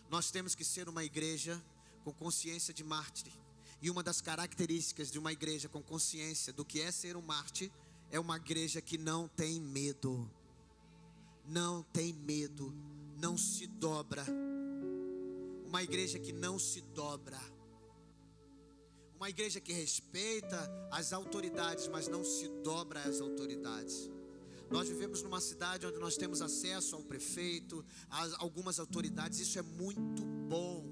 Speaker 1: Nós temos que ser uma igreja com consciência de mártir. E uma das características de uma igreja com consciência do que é ser um mártir é uma igreja que não tem medo. Não tem medo, não se dobra. Uma igreja que não se dobra. Uma igreja que respeita as autoridades, mas não se dobra às autoridades. Nós vivemos numa cidade onde nós temos acesso ao prefeito, a algumas autoridades. Isso é muito bom,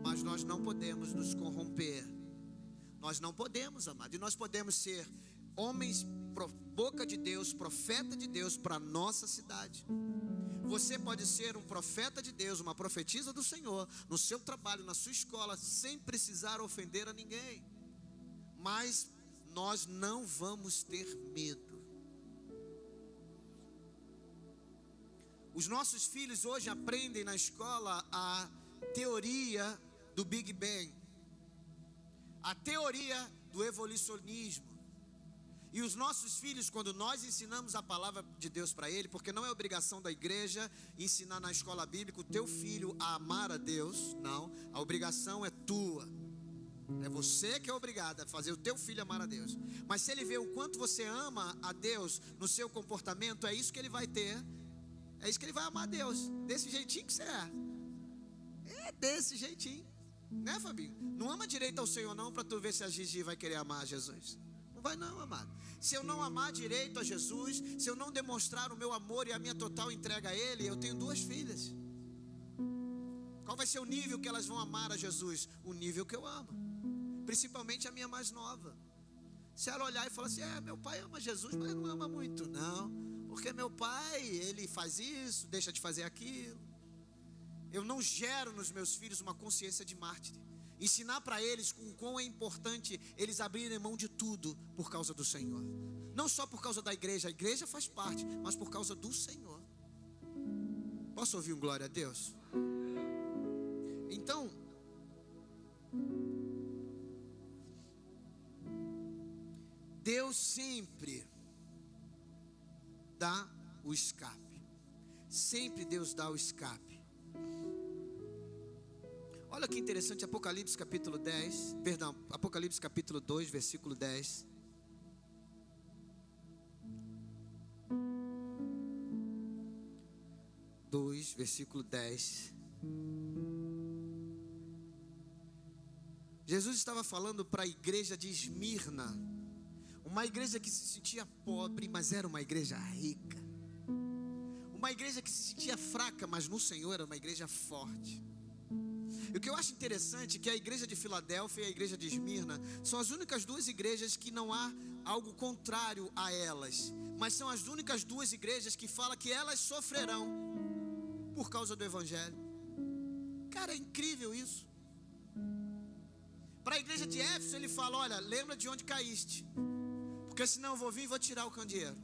Speaker 1: mas nós não podemos nos corromper. Nós não podemos, amado. E nós podemos ser homens, boca de Deus, profeta de Deus para a nossa cidade. Você pode ser um profeta de Deus, uma profetisa do Senhor, no seu trabalho, na sua escola, sem precisar ofender a ninguém. Mas nós não vamos ter medo. Os nossos filhos hoje aprendem na escola a teoria do Big Bang, a teoria do evolucionismo. E os nossos filhos, quando nós ensinamos a palavra de Deus para ele, porque não é obrigação da igreja ensinar na escola bíblica o teu filho a amar a Deus, não, a obrigação é tua. É você que é obrigado a fazer o teu filho amar a Deus. Mas se ele vê o quanto você ama a Deus no seu comportamento, é isso que ele vai ter. É isso que ele vai amar a Deus. Desse jeitinho que você é. É desse jeitinho. Né, Fabinho? Não ama direito ao Senhor não, para tu ver se a Gigi vai querer amar a Jesus. Não vai não, amado. Se eu não amar direito a Jesus, se eu não demonstrar o meu amor e a minha total entrega a Ele, eu tenho 2 filhas. Qual vai ser o nível que elas vão amar a Jesus? O nível que eu amo. Principalmente a minha mais nova. Se ela olhar e falar assim: meu pai ama Jesus, mas não ama muito. Não, porque meu pai, ele faz isso, deixa de fazer aquilo. Eu não gero nos meus filhos uma consciência de mártir. Ensinar para eles com quão é importante eles abrirem mão de tudo por causa do Senhor. Não só por causa da igreja, a igreja faz parte, mas por causa do Senhor. Posso ouvir um glória a Deus? Então, Deus sempre dá o escape. Sempre Deus dá o escape. Olha que interessante, Apocalipse capítulo 2, versículo 10. Versículo 10. Jesus estava falando para a igreja de Esmirna, uma igreja que se sentia pobre, mas era uma igreja rica. Uma igreja que se sentia fraca, mas no Senhor era uma igreja forte. E o que eu acho interessante é que a igreja de Filadélfia e a igreja de Esmirna são as únicas 2 igrejas que não há algo contrário a elas, mas são as únicas 2 igrejas que falam que elas sofrerão por causa do Evangelho. Cara, é incrível isso. Para a igreja de Éfeso ele fala: olha, lembra de onde caíste, porque senão eu vou vir e vou tirar o candeeiro.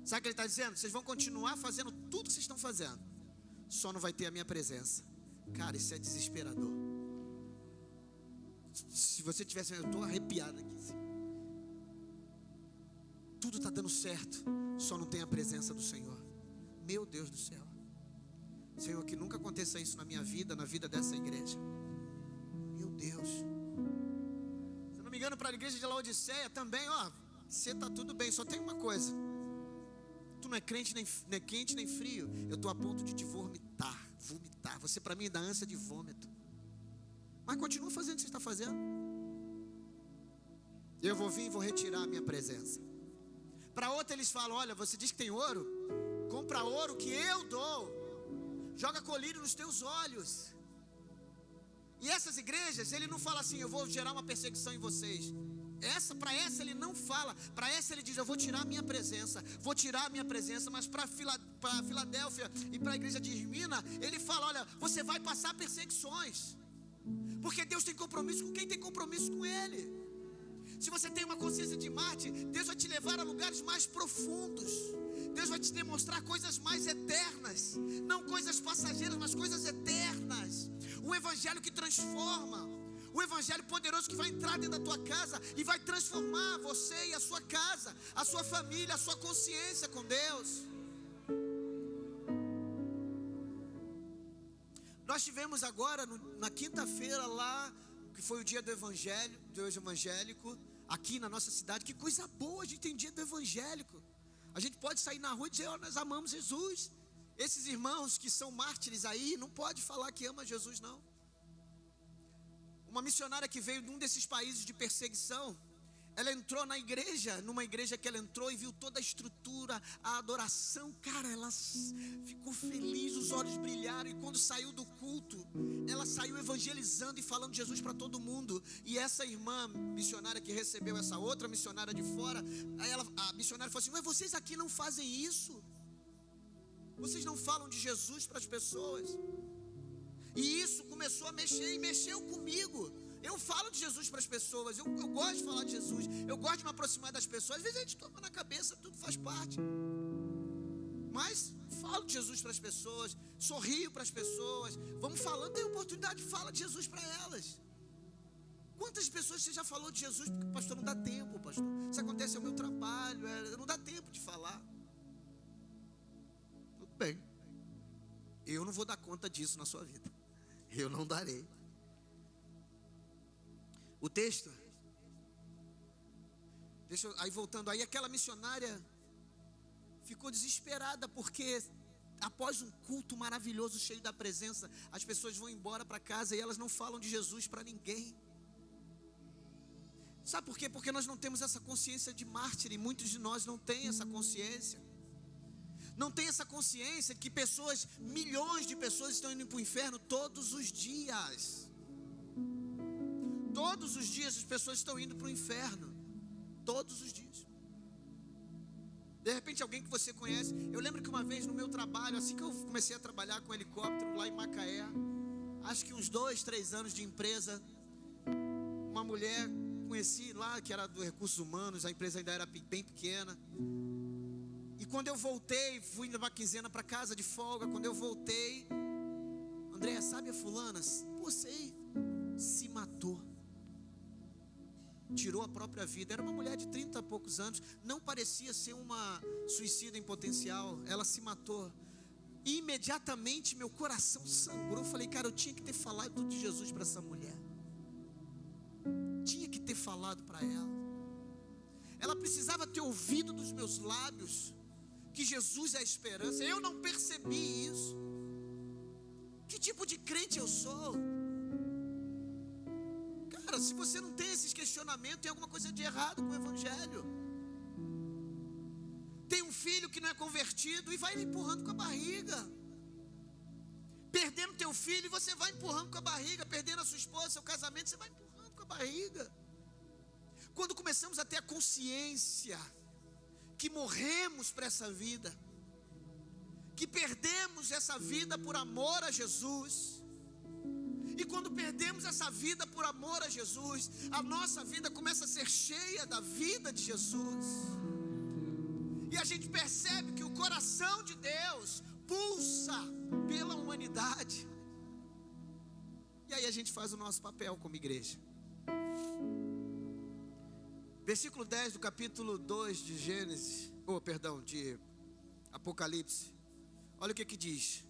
Speaker 1: Sabe o que ele está dizendo? Vocês vão continuar fazendo tudo que vocês estão fazendo, só não vai ter a minha presença. Cara, isso é desesperador. Se você tivesse, eu estou arrepiado aqui assim. Tudo está dando certo, só não tem a presença do Senhor. Meu Deus do céu. Senhor, que nunca aconteça isso na minha vida, na vida dessa igreja. Meu Deus. Se eu não me engano, para a igreja de Laodiceia também, você está tudo bem, só tem uma coisa: tu não é crente nem quente nem frio. Eu estou a ponto de te vomitar. Você para mim dá ânsia de vômito. Mas continua fazendo o que você está fazendo. Eu vou vir e vou retirar a minha presença. Para outra eles falam: olha, você diz que tem ouro? Compra ouro que eu dou. Joga colírio nos teus olhos. E essas igrejas, ele não fala assim: eu vou gerar uma perseguição em vocês. Para essa ele não fala. Para essa ele diz: eu vou tirar a minha presença, mas para Filadélfia e para a igreja de Esmirna, ele fala: olha, você vai passar perseguições, porque Deus tem compromisso com quem tem compromisso com Ele. Se você tem uma consciência de mártir, Deus vai te levar a lugares mais profundos. Deus vai te demonstrar coisas mais eternas, não coisas passageiras, mas coisas eternas. O evangelho que transforma, o evangelho poderoso que vai entrar dentro da tua casa e vai transformar você e a sua casa, a sua família, a sua consciência com Deus. Nós tivemos agora na quinta-feira lá, que foi o dia do evangelho, Deus evangélico, aqui na nossa cidade. Que coisa boa, a gente tem dia do evangélico. A gente pode sair na rua e dizer: oh, nós amamos Jesus. Esses irmãos que são mártires aí, não pode falar que ama Jesus, não. Uma missionária que veio de um desses países de perseguição, ela entrou na igreja, numa igreja que ela entrou e viu toda a estrutura, a adoração. Cara, ela ficou feliz, os olhos brilharam. E quando saiu do culto, ela saiu evangelizando e falando de Jesus para todo mundo. E essa irmã missionária que recebeu essa outra missionária de fora, a missionária falou assim: mas vocês aqui não fazem isso? Vocês não falam de Jesus para as pessoas? E isso começou a mexer e mexeu comigo. Eu falo de Jesus para as pessoas, eu gosto de falar de Jesus, eu gosto de me aproximar das pessoas. Às vezes a gente toma na cabeça, tudo faz parte, mas falo de Jesus para as pessoas, sorrio para as pessoas, vamos falando, tem oportunidade, fala de Jesus para elas. Quantas pessoas você já falou de Jesus? Porque, pastor, não dá tempo, pastor, isso acontece ao meu trabalho, não dá tempo de falar. Tudo bem, eu não vou dar conta disso na sua vida, eu não darei. O texto, aí voltando aí, aquela missionária ficou desesperada, porque após um culto maravilhoso, cheio da presença, as pessoas vão embora para casa e elas não falam de Jesus para ninguém. Sabe por quê? Porque nós não temos essa consciência de mártir, e muitos de nós não têm essa consciência. Não tem essa consciência que milhões de pessoas estão indo para o inferno todos os dias. Todos os dias as pessoas estão indo para o inferno. Todos os dias. De repente alguém que você conhece. Eu lembro que uma vez no meu trabalho, assim que eu comecei a trabalhar com helicóptero lá em Macaé, acho que uns 2, 3 anos de empresa, uma mulher conheci lá, que era do Recursos Humanos, a empresa ainda era bem pequena. E quando eu voltei, fui numa quinzena para casa de folga. Quando eu voltei, Andréia, sabe a fulana? Pô, sei. Se matou. Tirou a própria vida. Era uma mulher de 30 e poucos anos. Não parecia ser uma suicida em potencial. Ela se matou. E imediatamente meu coração sangrou. Eu falei: cara, eu tinha que ter falado de Jesus para essa mulher. Tinha que ter falado para ela. Ela precisava ter ouvido dos meus lábios que Jesus é a esperança. Eu não percebi isso. Que tipo de crente eu sou? Cara, se você não tem esses questionamentos, tem alguma coisa de errado com o evangelho. Tem um filho que não é convertido e vai empurrando com a barriga. Perdendo teu filho e você vai empurrando com a barriga. Perdendo a sua esposa, seu casamento, você vai empurrando com a barriga. Quando começamos a ter a consciência que morremos para essa vida, que perdemos essa vida por amor a Jesus, e quando perdemos essa vida por amor a Jesus, a nossa vida começa a ser cheia da vida de Jesus, e a gente percebe que o coração de Deus pulsa pela humanidade, e aí a gente faz o nosso papel como igreja. Versículo 10 do capítulo 2 de de Apocalipse. Olha o que diz: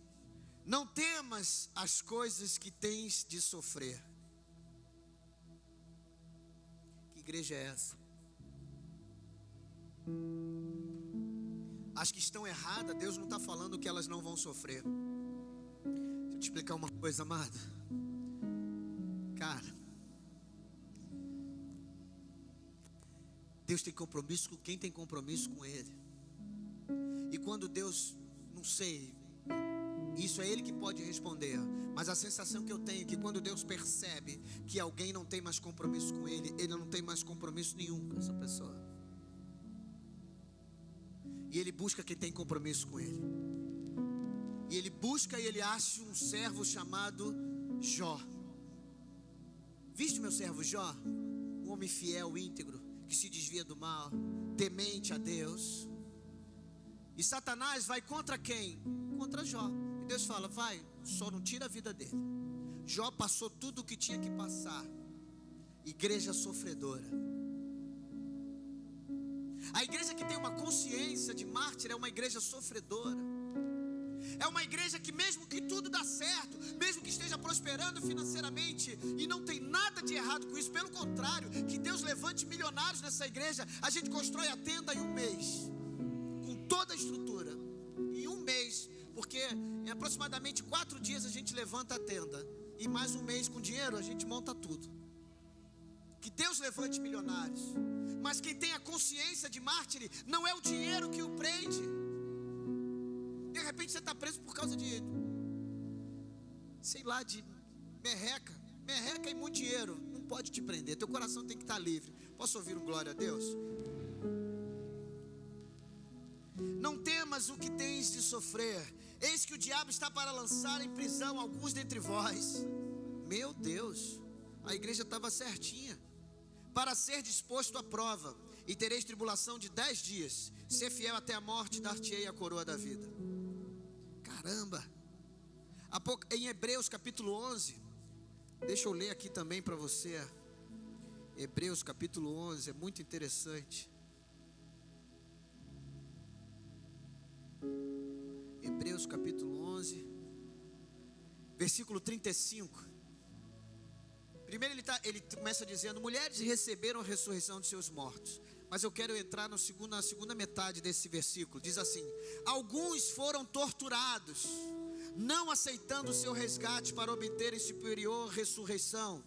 Speaker 1: não temas as coisas que tens de sofrer. Que igreja é essa? As que estão erradas, Deus não está falando que elas não vão sofrer. Deixa eu te explicar uma coisa, amada. Cara, Deus tem compromisso com quem tem compromisso com Ele. E quando Deus, não sei, Isso é Ele que pode responder. Mas a sensação que eu tenho é que quando Deus percebe que alguém não tem mais compromisso com Ele, Ele não tem mais compromisso nenhum com essa pessoa. E Ele busca quem tem compromisso com Ele. E Ele busca e Ele acha um servo chamado Jó. Viste meu servo Jó? Um homem fiel, íntegro, que se desvia do mal, temente a Deus. E Satanás vai contra quem? Contra Jó. E Deus fala, vai, só não tira a vida dele. Jó passou tudo o que tinha que passar. Igreja sofredora. A igreja que tem uma consciência de mártir é uma igreja sofredora. É uma igreja que mesmo que tudo dá certo, mesmo que esteja prosperando financeiramente, e não tem nada de errado com isso, pelo contrário, que Deus levante milionários nessa igreja, a gente constrói a tenda em um mês, com toda a estrutura, em um mês, porque em aproximadamente 4 dias a gente levanta a tenda, e mais um mês com dinheiro a gente monta tudo. Que Deus levante milionários, mas quem tem a consciência de mártir, não é o dinheiro que o prende. De repente você está preso por causa de, sei lá, de merreca e muito dinheiro. Não pode te prender, teu coração tem que estar livre. Posso ouvir um glória a Deus? Não temas o que tens de sofrer, eis que o diabo está para lançar em prisão alguns dentre vós. Meu Deus, a igreja estava certinha. Para ser disposto à prova, e tereis tribulação de 10 dias, ser fiel até a morte, dar-te-ei a coroa da vida. Caramba. Em Hebreus capítulo 11, deixa eu ler aqui também para você. Hebreus capítulo 11, é muito interessante. Hebreus capítulo 11, versículo 35. Primeiro ele começa dizendo, mulheres receberam a ressurreição de seus mortos. Mas eu quero entrar na segunda metade desse versículo. Diz assim, alguns foram torturados, não aceitando o seu resgate para obterem superior ressurreição.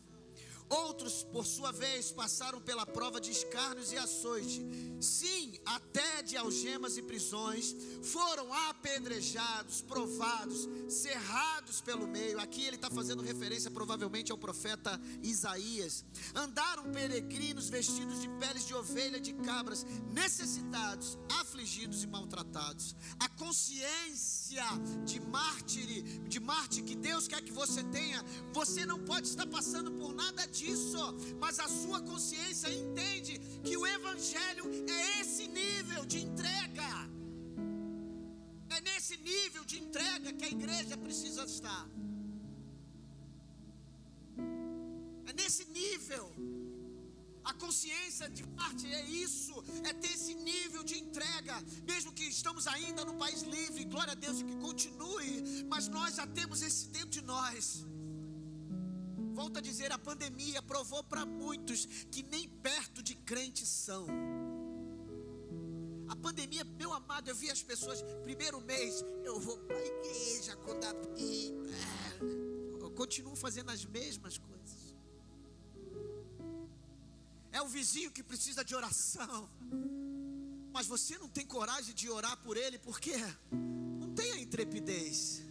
Speaker 1: Outros, por sua vez, passaram pela prova de escárnios e açoite. Sim, até de algemas e prisões. Foram apedrejados, provados, cerrados pelo meio. Aqui ele está fazendo referência provavelmente ao profeta Isaías. Andaram peregrinos vestidos de peles de ovelha e de cabras, necessitados, afligidos e maltratados. A consciência de mártir que Deus quer que você tenha, você não pode estar passando por nada disso, mas a sua consciência entende que o evangelho é esse nível de entrega. É nesse nível de entrega que a igreja precisa estar. É nesse nível. A consciência de parte é isso, é ter esse nível de entrega, mesmo que estamos ainda no país livre, glória a Deus que continue, mas nós já temos esse dentro de nós. Volto a dizer, a pandemia provou para muitos que nem perto de crentes são. A pandemia, meu amado, eu vi as pessoas, primeiro mês, eu vou para a igreja, quando abrir, eu continuo fazendo as mesmas coisas. É o vizinho que precisa de oração, mas você não tem coragem de orar por ele, porque não tem a intrepidez.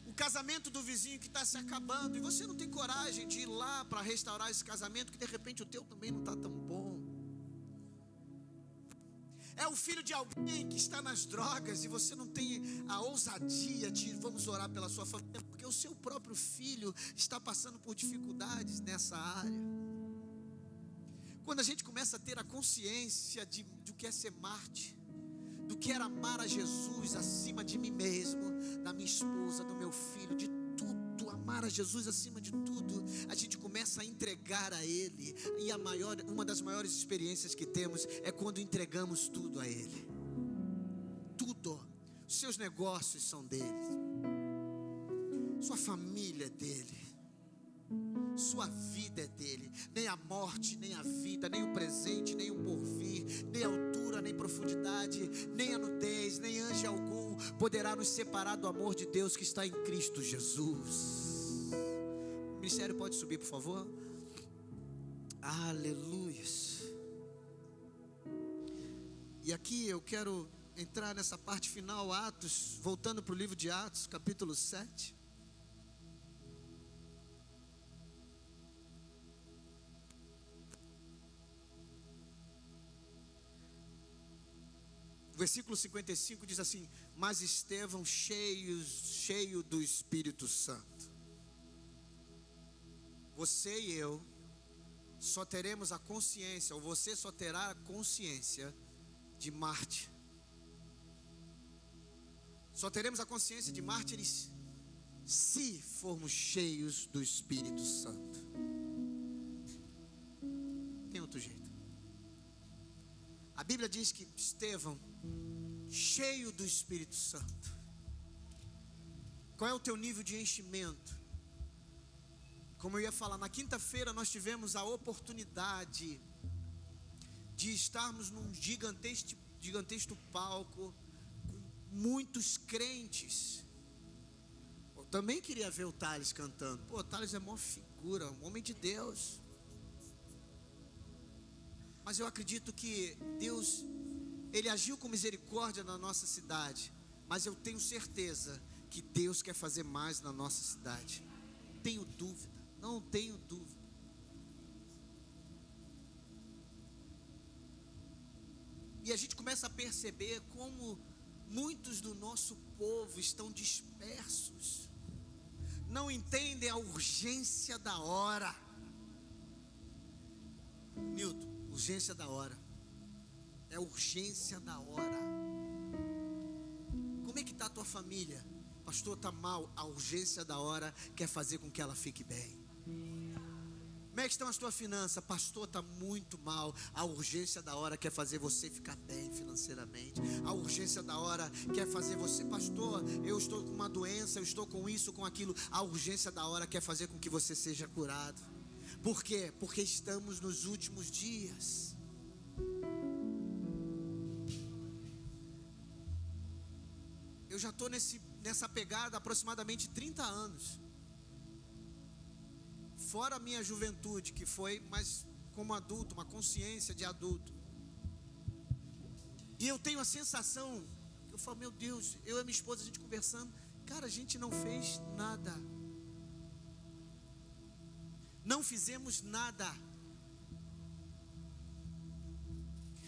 Speaker 1: O casamento do vizinho que está se acabando, e você não tem coragem de ir lá para restaurar esse casamento, que de repente o teu também não está tão bom. É o filho de alguém que está nas drogas, e você não tem a ousadia de vamos orar pela sua família, porque o seu próprio filho está passando por dificuldades nessa área. Quando a gente começa a ter a consciência do que é ser mártir, do que era amar a Jesus acima de mim mesmo, da minha esposa, do meu filho, de tudo, amar a Jesus acima de tudo, a gente começa a entregar a Ele, e uma das maiores experiências que temos é quando entregamos tudo a Ele. Tudo. Os seus negócios são dele, sua família é dele, sua vida é dele. Nem a morte, nem a vida, nem o presente, nem o porvir, nem a altura, nem profundidade, nem a nudez, nem anjo algum poderá nos separar do amor de Deus que está em Cristo Jesus. O ministério pode subir, por favor? Aleluia. E aqui eu quero entrar nessa parte final, Atos, voltando para o livro de Atos, capítulo 7. O versículo 55 diz assim: mas Estevão cheio do Espírito Santo. Você e eu só teremos a consciência, ou você só terá a consciência de mártir. Só teremos a consciência de mártires se formos cheios do Espírito Santo. Tem outro jeito. A Bíblia diz que Estevão, cheio do Espírito Santo. Qual é o teu nível de enchimento? Como eu ia falar, na quinta-feira nós tivemos a oportunidade de estarmos num gigantesco palco, com muitos crentes. Eu também queria ver o Thales cantando. Pô, o Thales é maior figura, um homem de Deus. Mas eu acredito que Deus, Ele agiu com misericórdia na nossa cidade. Mas eu tenho certeza que Deus quer fazer mais na nossa cidade. Não tenho dúvida. Não tenho dúvida. E a gente começa a perceber como muitos do nosso povo estão dispersos. Não entendem a urgência da hora. Nilton, urgência da hora. É urgência da hora. Como é que está a tua família? Pastor, está mal. A urgência da hora quer fazer com que ela fique bem. Como é que estão as tuas finanças? Pastor, está muito mal. A urgência da hora quer fazer você ficar bem financeiramente. A urgência da hora quer fazer você, pastor, eu estou com uma doença, eu estou com isso, com aquilo. A urgência da hora quer fazer com que você seja curado. Por quê? Porque estamos nos últimos dias. Eu já estou nessa pegada há aproximadamente 30 anos. Fora a minha juventude, que foi mais como adulto, uma consciência de adulto. E eu tenho a sensação, eu falo, meu Deus, eu e minha esposa, a gente conversando, cara, a gente não fez nada. Não fizemos nada.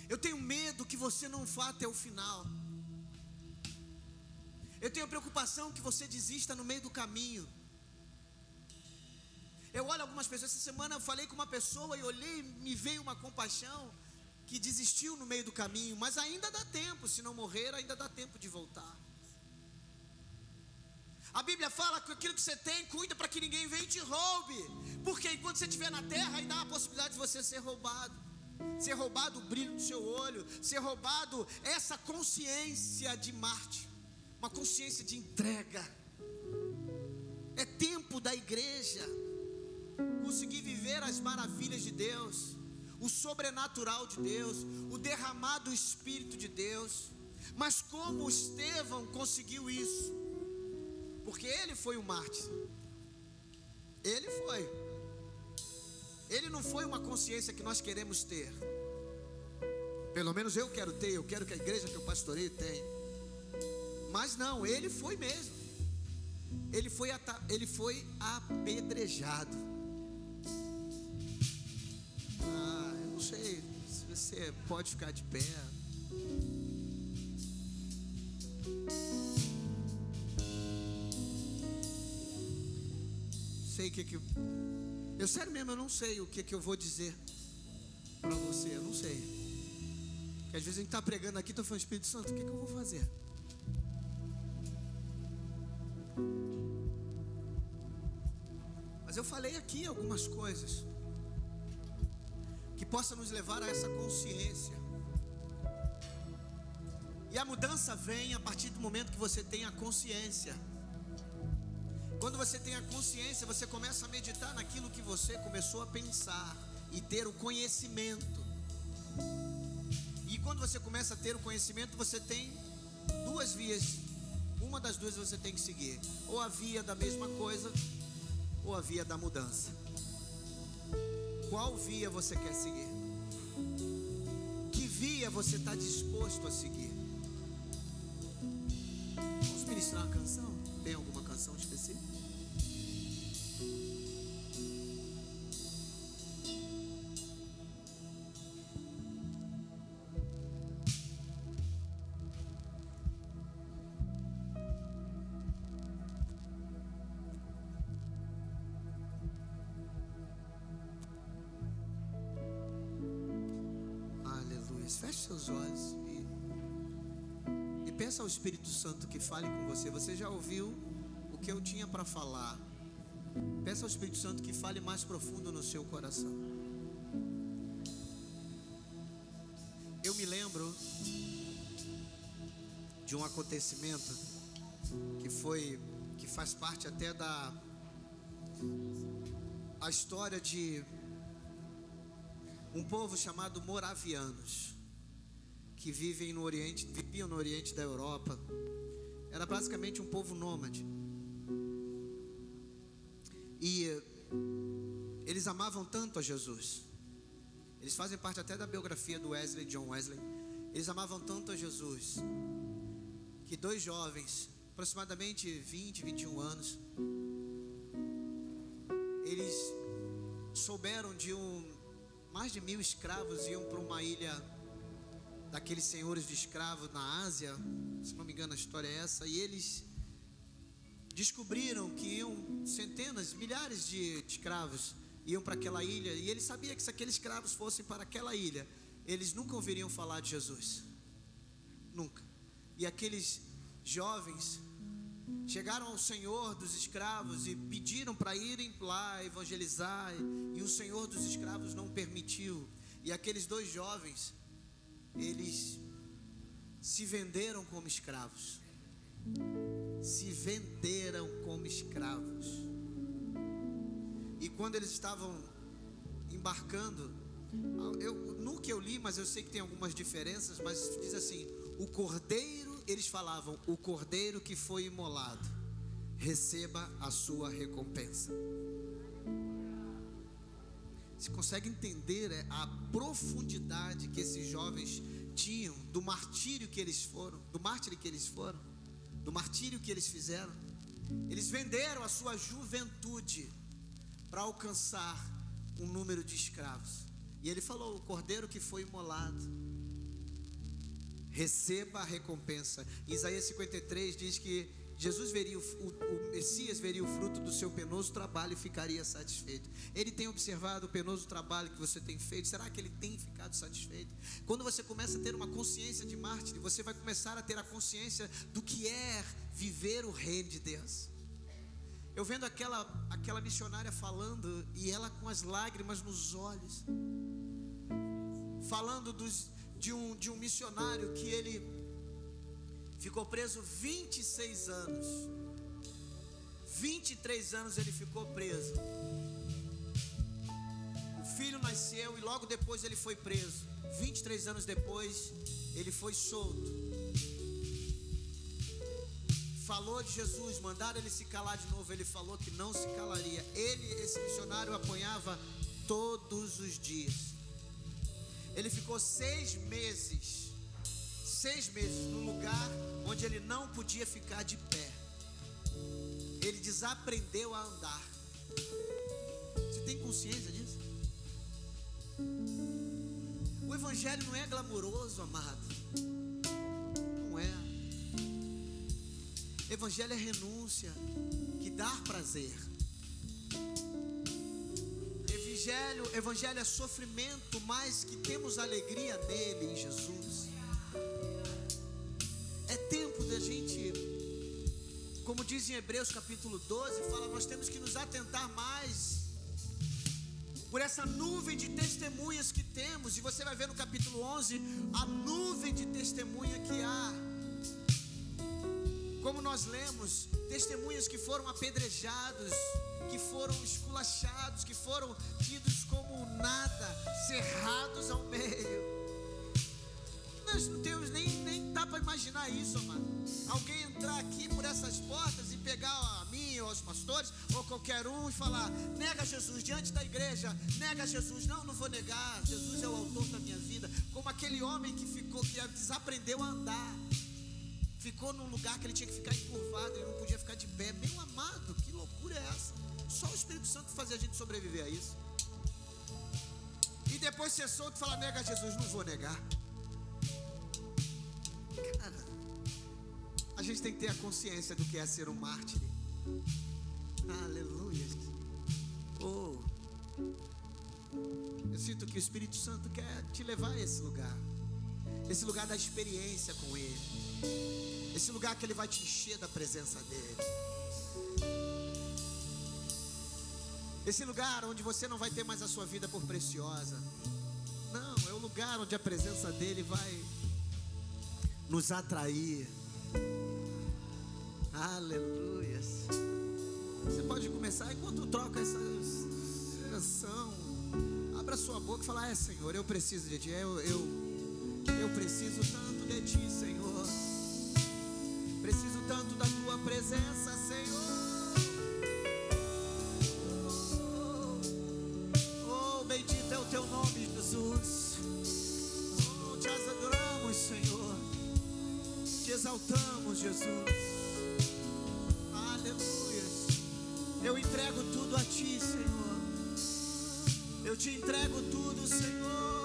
Speaker 1: Eu tenho medo que você não vá até o final. Eu tenho a preocupação que você desista no meio do caminho. Eu olho algumas pessoas, essa semana eu falei com uma pessoa e olhei, me veio uma compaixão, que desistiu no meio do caminho, mas ainda dá tempo, se não morrer, ainda dá tempo de voltar. A Bíblia fala que aquilo que você tem, cuida para que ninguém venha e te roube, porque enquanto você estiver na terra, ainda há a possibilidade de você ser roubado. Ser roubado o brilho do seu olho, ser roubado essa consciência de mártir, uma consciência de entrega. É tempo da igreja conseguir viver as maravilhas de Deus, o sobrenatural de Deus, o derramar do Espírito de Deus. Mas como Estevão conseguiu isso? Porque ele foi um mártir. Ele foi. Ele não foi uma consciência que nós queremos ter. Pelo menos eu quero ter, eu quero que a igreja que eu pastoreio tenha. Mas não, ele foi mesmo. Ele foi apedrejado. Eu não sei se você pode ficar de pé. Sei o que eu sério mesmo, eu não sei o que eu vou dizer para você, eu não sei. Porque às vezes a gente está pregando aqui, estou falando, Espírito Santo, o que eu vou fazer? Mas eu falei aqui algumas coisas que possam nos levar a essa consciência. E a mudança vem a partir do momento que você tem a consciência. Quando você tem a consciência, você começa a meditar naquilo que você começou a pensar e ter o conhecimento. E quando você começa a ter o conhecimento, você tem duas vias. Uma das duas você tem que seguir: ou a via da mesma coisa, ou a via da mudança. Qual via você quer seguir? Que via você está disposto a seguir? uma canção? Tem alguma canção específica? Aleluia. Feche seus olhos e peça ao Espírito Santo que fale com você. Você já ouviu o que eu tinha para falar? Peça ao Espírito Santo que fale mais profundo no seu coração. Eu me lembro de um acontecimento que faz parte até a história de um povo chamado moravianos, que viviam no Oriente da Europa. Era basicamente um povo nômade. E eles amavam tanto a Jesus. Eles fazem parte até da biografia do John Wesley. Eles amavam tanto a Jesus que dois jovens, aproximadamente 20, 21 anos, eles souberam de mais de 1000 escravos iam para uma ilha daqueles senhores de escravos na Ásia, se não me engano a história é essa, e eles descobriram que iam centenas, milhares de escravos iam para aquela ilha, e eles sabiam que se aqueles escravos fossem para aquela ilha, eles nunca ouviriam falar de Jesus, nunca. E aqueles jovens chegaram ao senhor dos escravos e pediram para irem lá evangelizar, e o senhor dos escravos não permitiu. E aqueles dois jovens, eles se venderam como escravos. Se venderam como escravos. E quando eles estavam embarcando, no que eu li, mas eu sei que tem algumas diferenças, mas diz assim: o cordeiro, eles falavam, o cordeiro que foi imolado, receba a sua recompensa. Você consegue entender a profundidade que esses jovens tinham do martírio que eles foram, do martírio que eles fizeram? Eles venderam a sua juventude para alcançar um número de escravos. E ele falou: o cordeiro que foi imolado, receba a recompensa. Isaías 53 diz que Jesus veria, o Messias veria o fruto do seu penoso trabalho e ficaria satisfeito. Ele tem observado o penoso trabalho que você tem feito? Será que ele tem ficado satisfeito? Quando você começa a ter uma consciência de mártir, você vai começar a ter a consciência do que é viver o reino de Deus. Eu vendo aquela missionária falando, e ela com as lágrimas nos olhos, falando de um missionário que ele ficou preso 26 anos. 23 anos ele ficou preso. O filho nasceu e logo depois ele foi preso. 23 anos depois ele foi solto. Falou de Jesus, mandaram ele se calar de novo. Ele falou que não se calaria. Esse missionário apanhava todos os dias. Ele ficou 6 meses num lugar onde ele não podia ficar de pé. Ele desaprendeu a andar. Você tem consciência disso? O evangelho não é glamuroso, amado. Não é. Evangelho é renúncia, que dá prazer. Evangelho é sofrimento, mas que temos alegria nele, em Jesus. É tempo da gente, como diz em Hebreus capítulo 12, fala, nós temos que nos atentar mais por essa nuvem de testemunhas que temos. E você vai ver no capítulo 11 a nuvem de testemunha que há. Como nós lemos, testemunhas que foram apedrejados, que foram esculachados, que foram tidos como nada, cerrados ao meio. Nós não temos nem dá para imaginar isso, amado. Alguém entrar aqui por essas portas e pegar a mim ou os pastores ou qualquer um e falar: nega Jesus diante da igreja, nega Jesus. Não vou negar, Jesus é o autor da minha vida. Como aquele homem que desaprendeu a andar, colocou num lugar que ele tinha que ficar encurvado, ele não podia ficar de pé. Meu amado, que loucura é essa? Só o Espírito Santo fazia a gente sobreviver a isso. E depois ser solto e falar: nega Jesus. Não vou negar. Cara, a gente tem que ter a consciência do que é ser um mártir. Aleluia. Oh, eu sinto que o Espírito Santo quer te levar a esse lugar. Esse lugar da experiência com Ele. Esse lugar que Ele vai te encher da presença dEle. Esse lugar onde você não vai ter mais a sua vida por preciosa. Não, é o lugar onde a presença dEle vai nos atrair. Aleluia. Você pode começar enquanto troca essa canção. Abra sua boca e fala: Senhor, eu preciso de Ti. Eu preciso tanto de Ti, Senhor. Preciso tanto da Tua presença, Senhor. Oh, bendito é o Teu nome, Jesus. Oh, Te adoramos, Senhor. Te exaltamos, Jesus. Aleluia. Eu entrego tudo a Ti, Senhor. Eu Te entrego tudo, Senhor.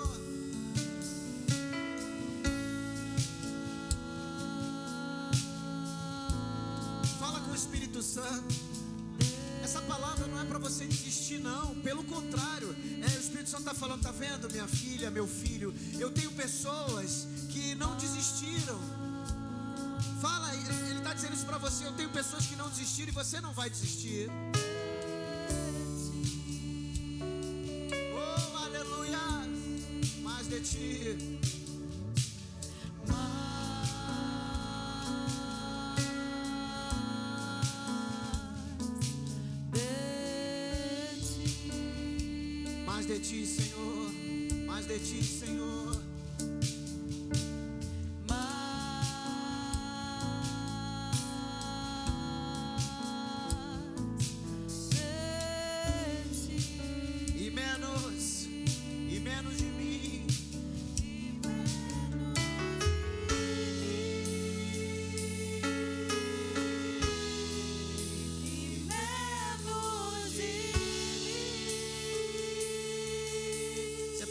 Speaker 1: Espírito Santo. Essa palavra não é para você desistir, não. Pelo contrário, o Espírito Santo está falando: tá vendo, minha filha, meu filho? Eu tenho pessoas que não desistiram. Fala, ele está dizendo isso para você. Eu tenho pessoas que não desistiram e você não vai desistir. Oh, aleluia. Mais de Ti. Mais de Ti, Senhor. Mais de Ti, Senhor. E menos de mim.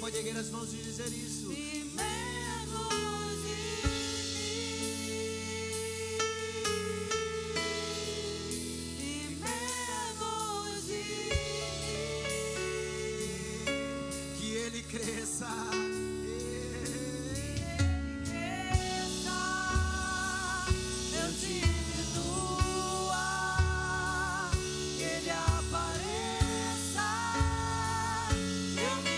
Speaker 1: Pode erguer as mãos e dizer isso. E menos de mim. E menos de mim. Que Ele cresça. Eu diminua. Que Ele apareça. Eu me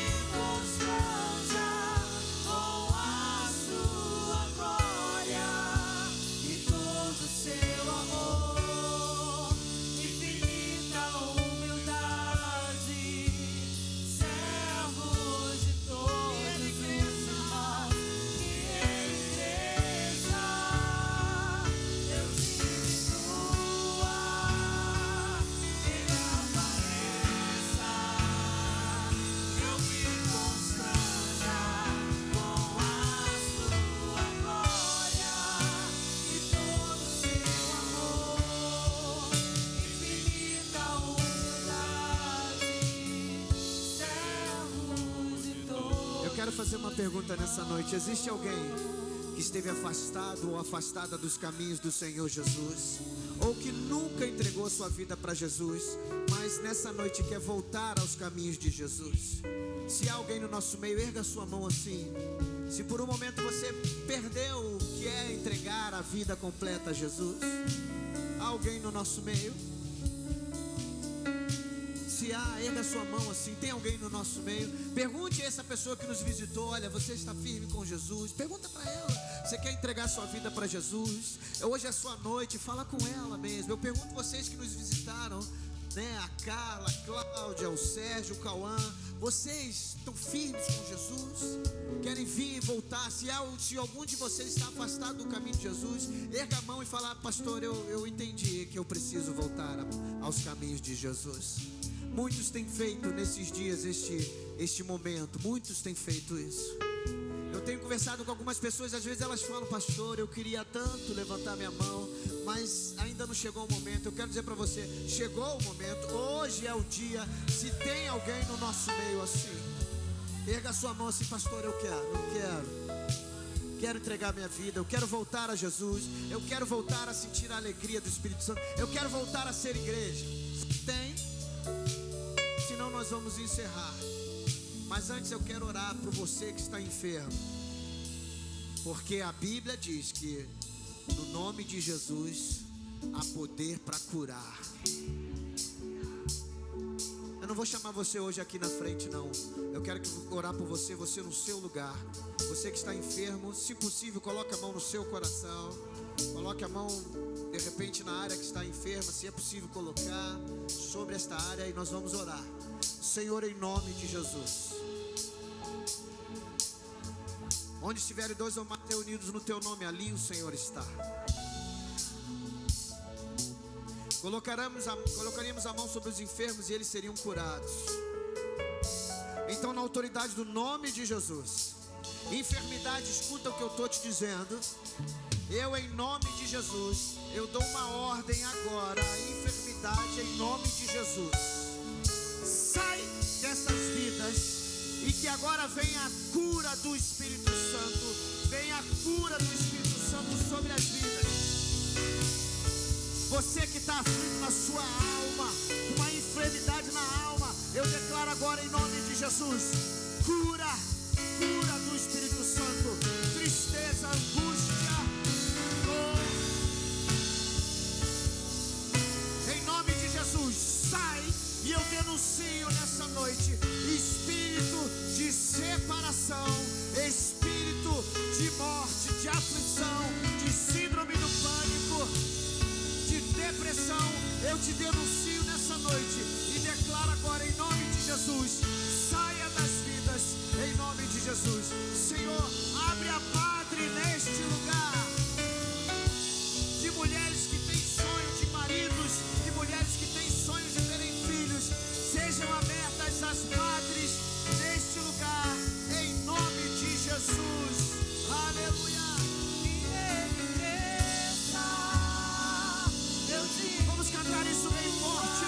Speaker 1: quero fazer uma pergunta nessa noite. Existe alguém que esteve afastado ou afastada dos caminhos do Senhor Jesus, ou que nunca entregou sua vida para Jesus, mas nessa noite quer voltar aos caminhos de Jesus? Se há alguém no nosso meio, erga sua mão assim. Se por um momento você perdeu o que é entregar a vida completa a Jesus, há alguém no nosso meio? Se há, erga sua mão assim. Tem alguém no nosso meio? Pergunte a essa pessoa que nos visitou: olha, você está firme com Jesus? Pergunta para ela: você quer entregar sua vida para Jesus? Hoje é sua noite, fala com ela mesmo. Eu pergunto vocês que nos visitaram, né? A Carla, a Cláudia, o Sérgio, o Cauã, vocês estão firmes com Jesus? Querem vir e voltar? Se algum de vocês está afastado do caminho de Jesus, erga a mão e fala: pastor, eu entendi que eu preciso voltar aos caminhos de Jesus. Muitos têm feito nesses dias este momento. Muitos têm feito isso. Eu tenho conversado com algumas pessoas, às vezes elas falam: pastor, eu queria tanto levantar minha mão, mas ainda não chegou o momento. Eu quero dizer para você, chegou o momento, hoje é o dia. Se tem alguém no nosso meio assim, erga a sua mão assim: pastor, eu quero entregar minha vida, eu quero voltar a Jesus, eu quero voltar a sentir a alegria do Espírito Santo, eu quero voltar a ser igreja. Tem? Senão nós vamos encerrar. Mas antes eu quero orar por você que está enfermo, porque a Bíblia diz que no nome de Jesus há poder para curar. Eu não vou chamar você hoje aqui na frente, não. Eu quero orar por você, você no seu lugar. Você que está enfermo, se possível, coloque a mão no seu coração. Coloque a mão, de repente, na área que está enferma, se é possível colocar sobre esta área, e nós vamos orar. Senhor, em nome de Jesus, onde estiverem dois ou mais reunidos no teu nome, ali o Senhor está. Colocaríamos a mão sobre os enfermos e eles seriam curados. Então, na autoridade do nome de Jesus, enfermidade, escuta o que eu estou te dizendo. Eu, em nome de Jesus, eu dou uma ordem agora. Enfermidade, em nome de Jesus, sai dessas vidas. E que agora venha a cura do Espírito Santo. Venha a cura do Espírito Santo sobre as vidas. Você que está aflito na sua alma, uma enfermidade na alma, eu declaro agora em nome de Jesus, cura do Espírito Santo. Tristeza, angústia, dor, em nome de Jesus, sai. E eu denuncio nessa noite espírito de separação, espírito de morte, de aflição, de síndrome do pânico, de depressão. Eu te denuncio nessa noite e declaro agora em nome de Jesus, saia das vidas, em nome de Jesus. Senhor, abre a madre neste lugar, de mulheres que têm sonho de maridos, de mulheres que têm sonho de terem filhos. Sejam abertas as madres neste lugar, em nome de Jesus. Aleluia. Vamos cantar isso bem forte.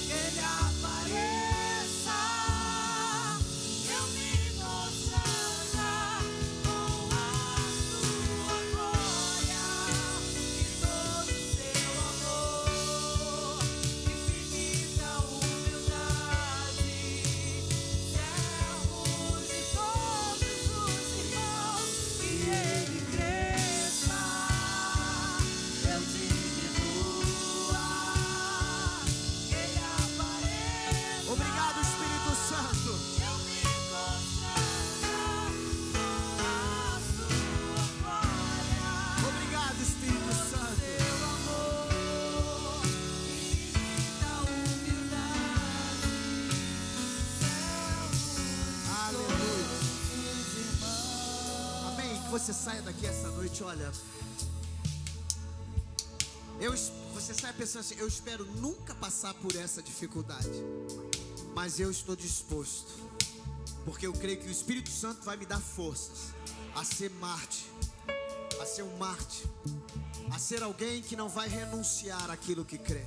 Speaker 1: Que Ele apareça, eu me mostrará com a sua glória e todo o seu amor, infinita humildade, servos de todos os irmãos. Que Ele cresça, eu diminua, Ele apareça. Obrigado, Espírito Santo. Eu me consagra com a sua glória. Obrigado, Espírito Santo. Seu amor, infinita humildade, aleluia. Amém. Que você saia daqui essa noite, olha. Você sai pensando assim: eu espero nunca passar por essa dificuldade, mas eu estou disposto, porque eu creio que o Espírito Santo vai me dar forças a ser mártir, a ser um mártir, a ser alguém que não vai renunciar àquilo que crê,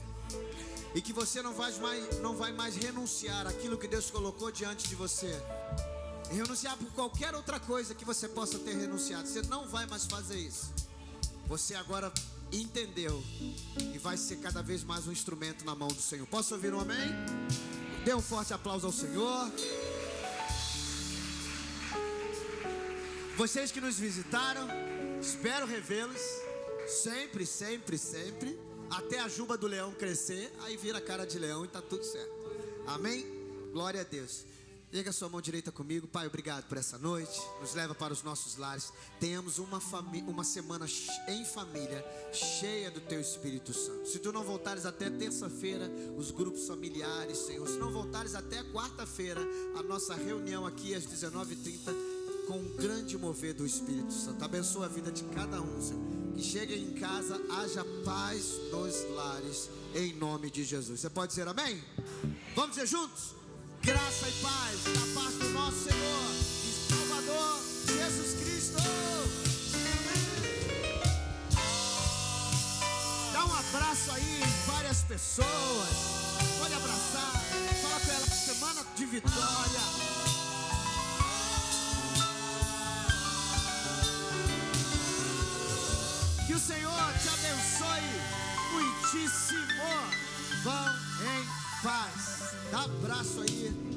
Speaker 1: e que você não vai mais renunciar àquilo que Deus colocou diante de você, e renunciar por qualquer outra coisa que você possa ter renunciado. Você não vai mais fazer isso. Você agora entendeu e vai ser cada vez mais um instrumento na mão do Senhor. Posso ouvir um amém? Dê um forte aplauso ao Senhor. Vocês que nos visitaram, espero revê-los sempre, sempre, sempre, até a juba do leão crescer, aí vira a cara de leão e tá tudo certo. Amém? Glória a Deus. Erga a sua mão direita comigo. Pai, obrigado por essa noite. Nos leva para os nossos lares. Tenhamos uma semana em família, cheia do Teu Espírito Santo. Se Tu não voltares até terça-feira, os grupos familiares, Senhor. Se não voltares até quarta-feira, a nossa reunião aqui às 19h30, com um grande mover do Espírito Santo. Abençoa a vida de cada um, Senhor. Que chegue em casa, haja paz nos lares, em nome de Jesus. Você pode dizer amém? Vamos dizer juntos? Graça e paz da parte do nosso Senhor e Salvador Jesus Cristo. Dá um abraço aí em várias pessoas. Pode abraçar. Fala com ela, semana de vitória. Que o Senhor te abençoe muitíssimo. Vão em paz. Dá abraço aí.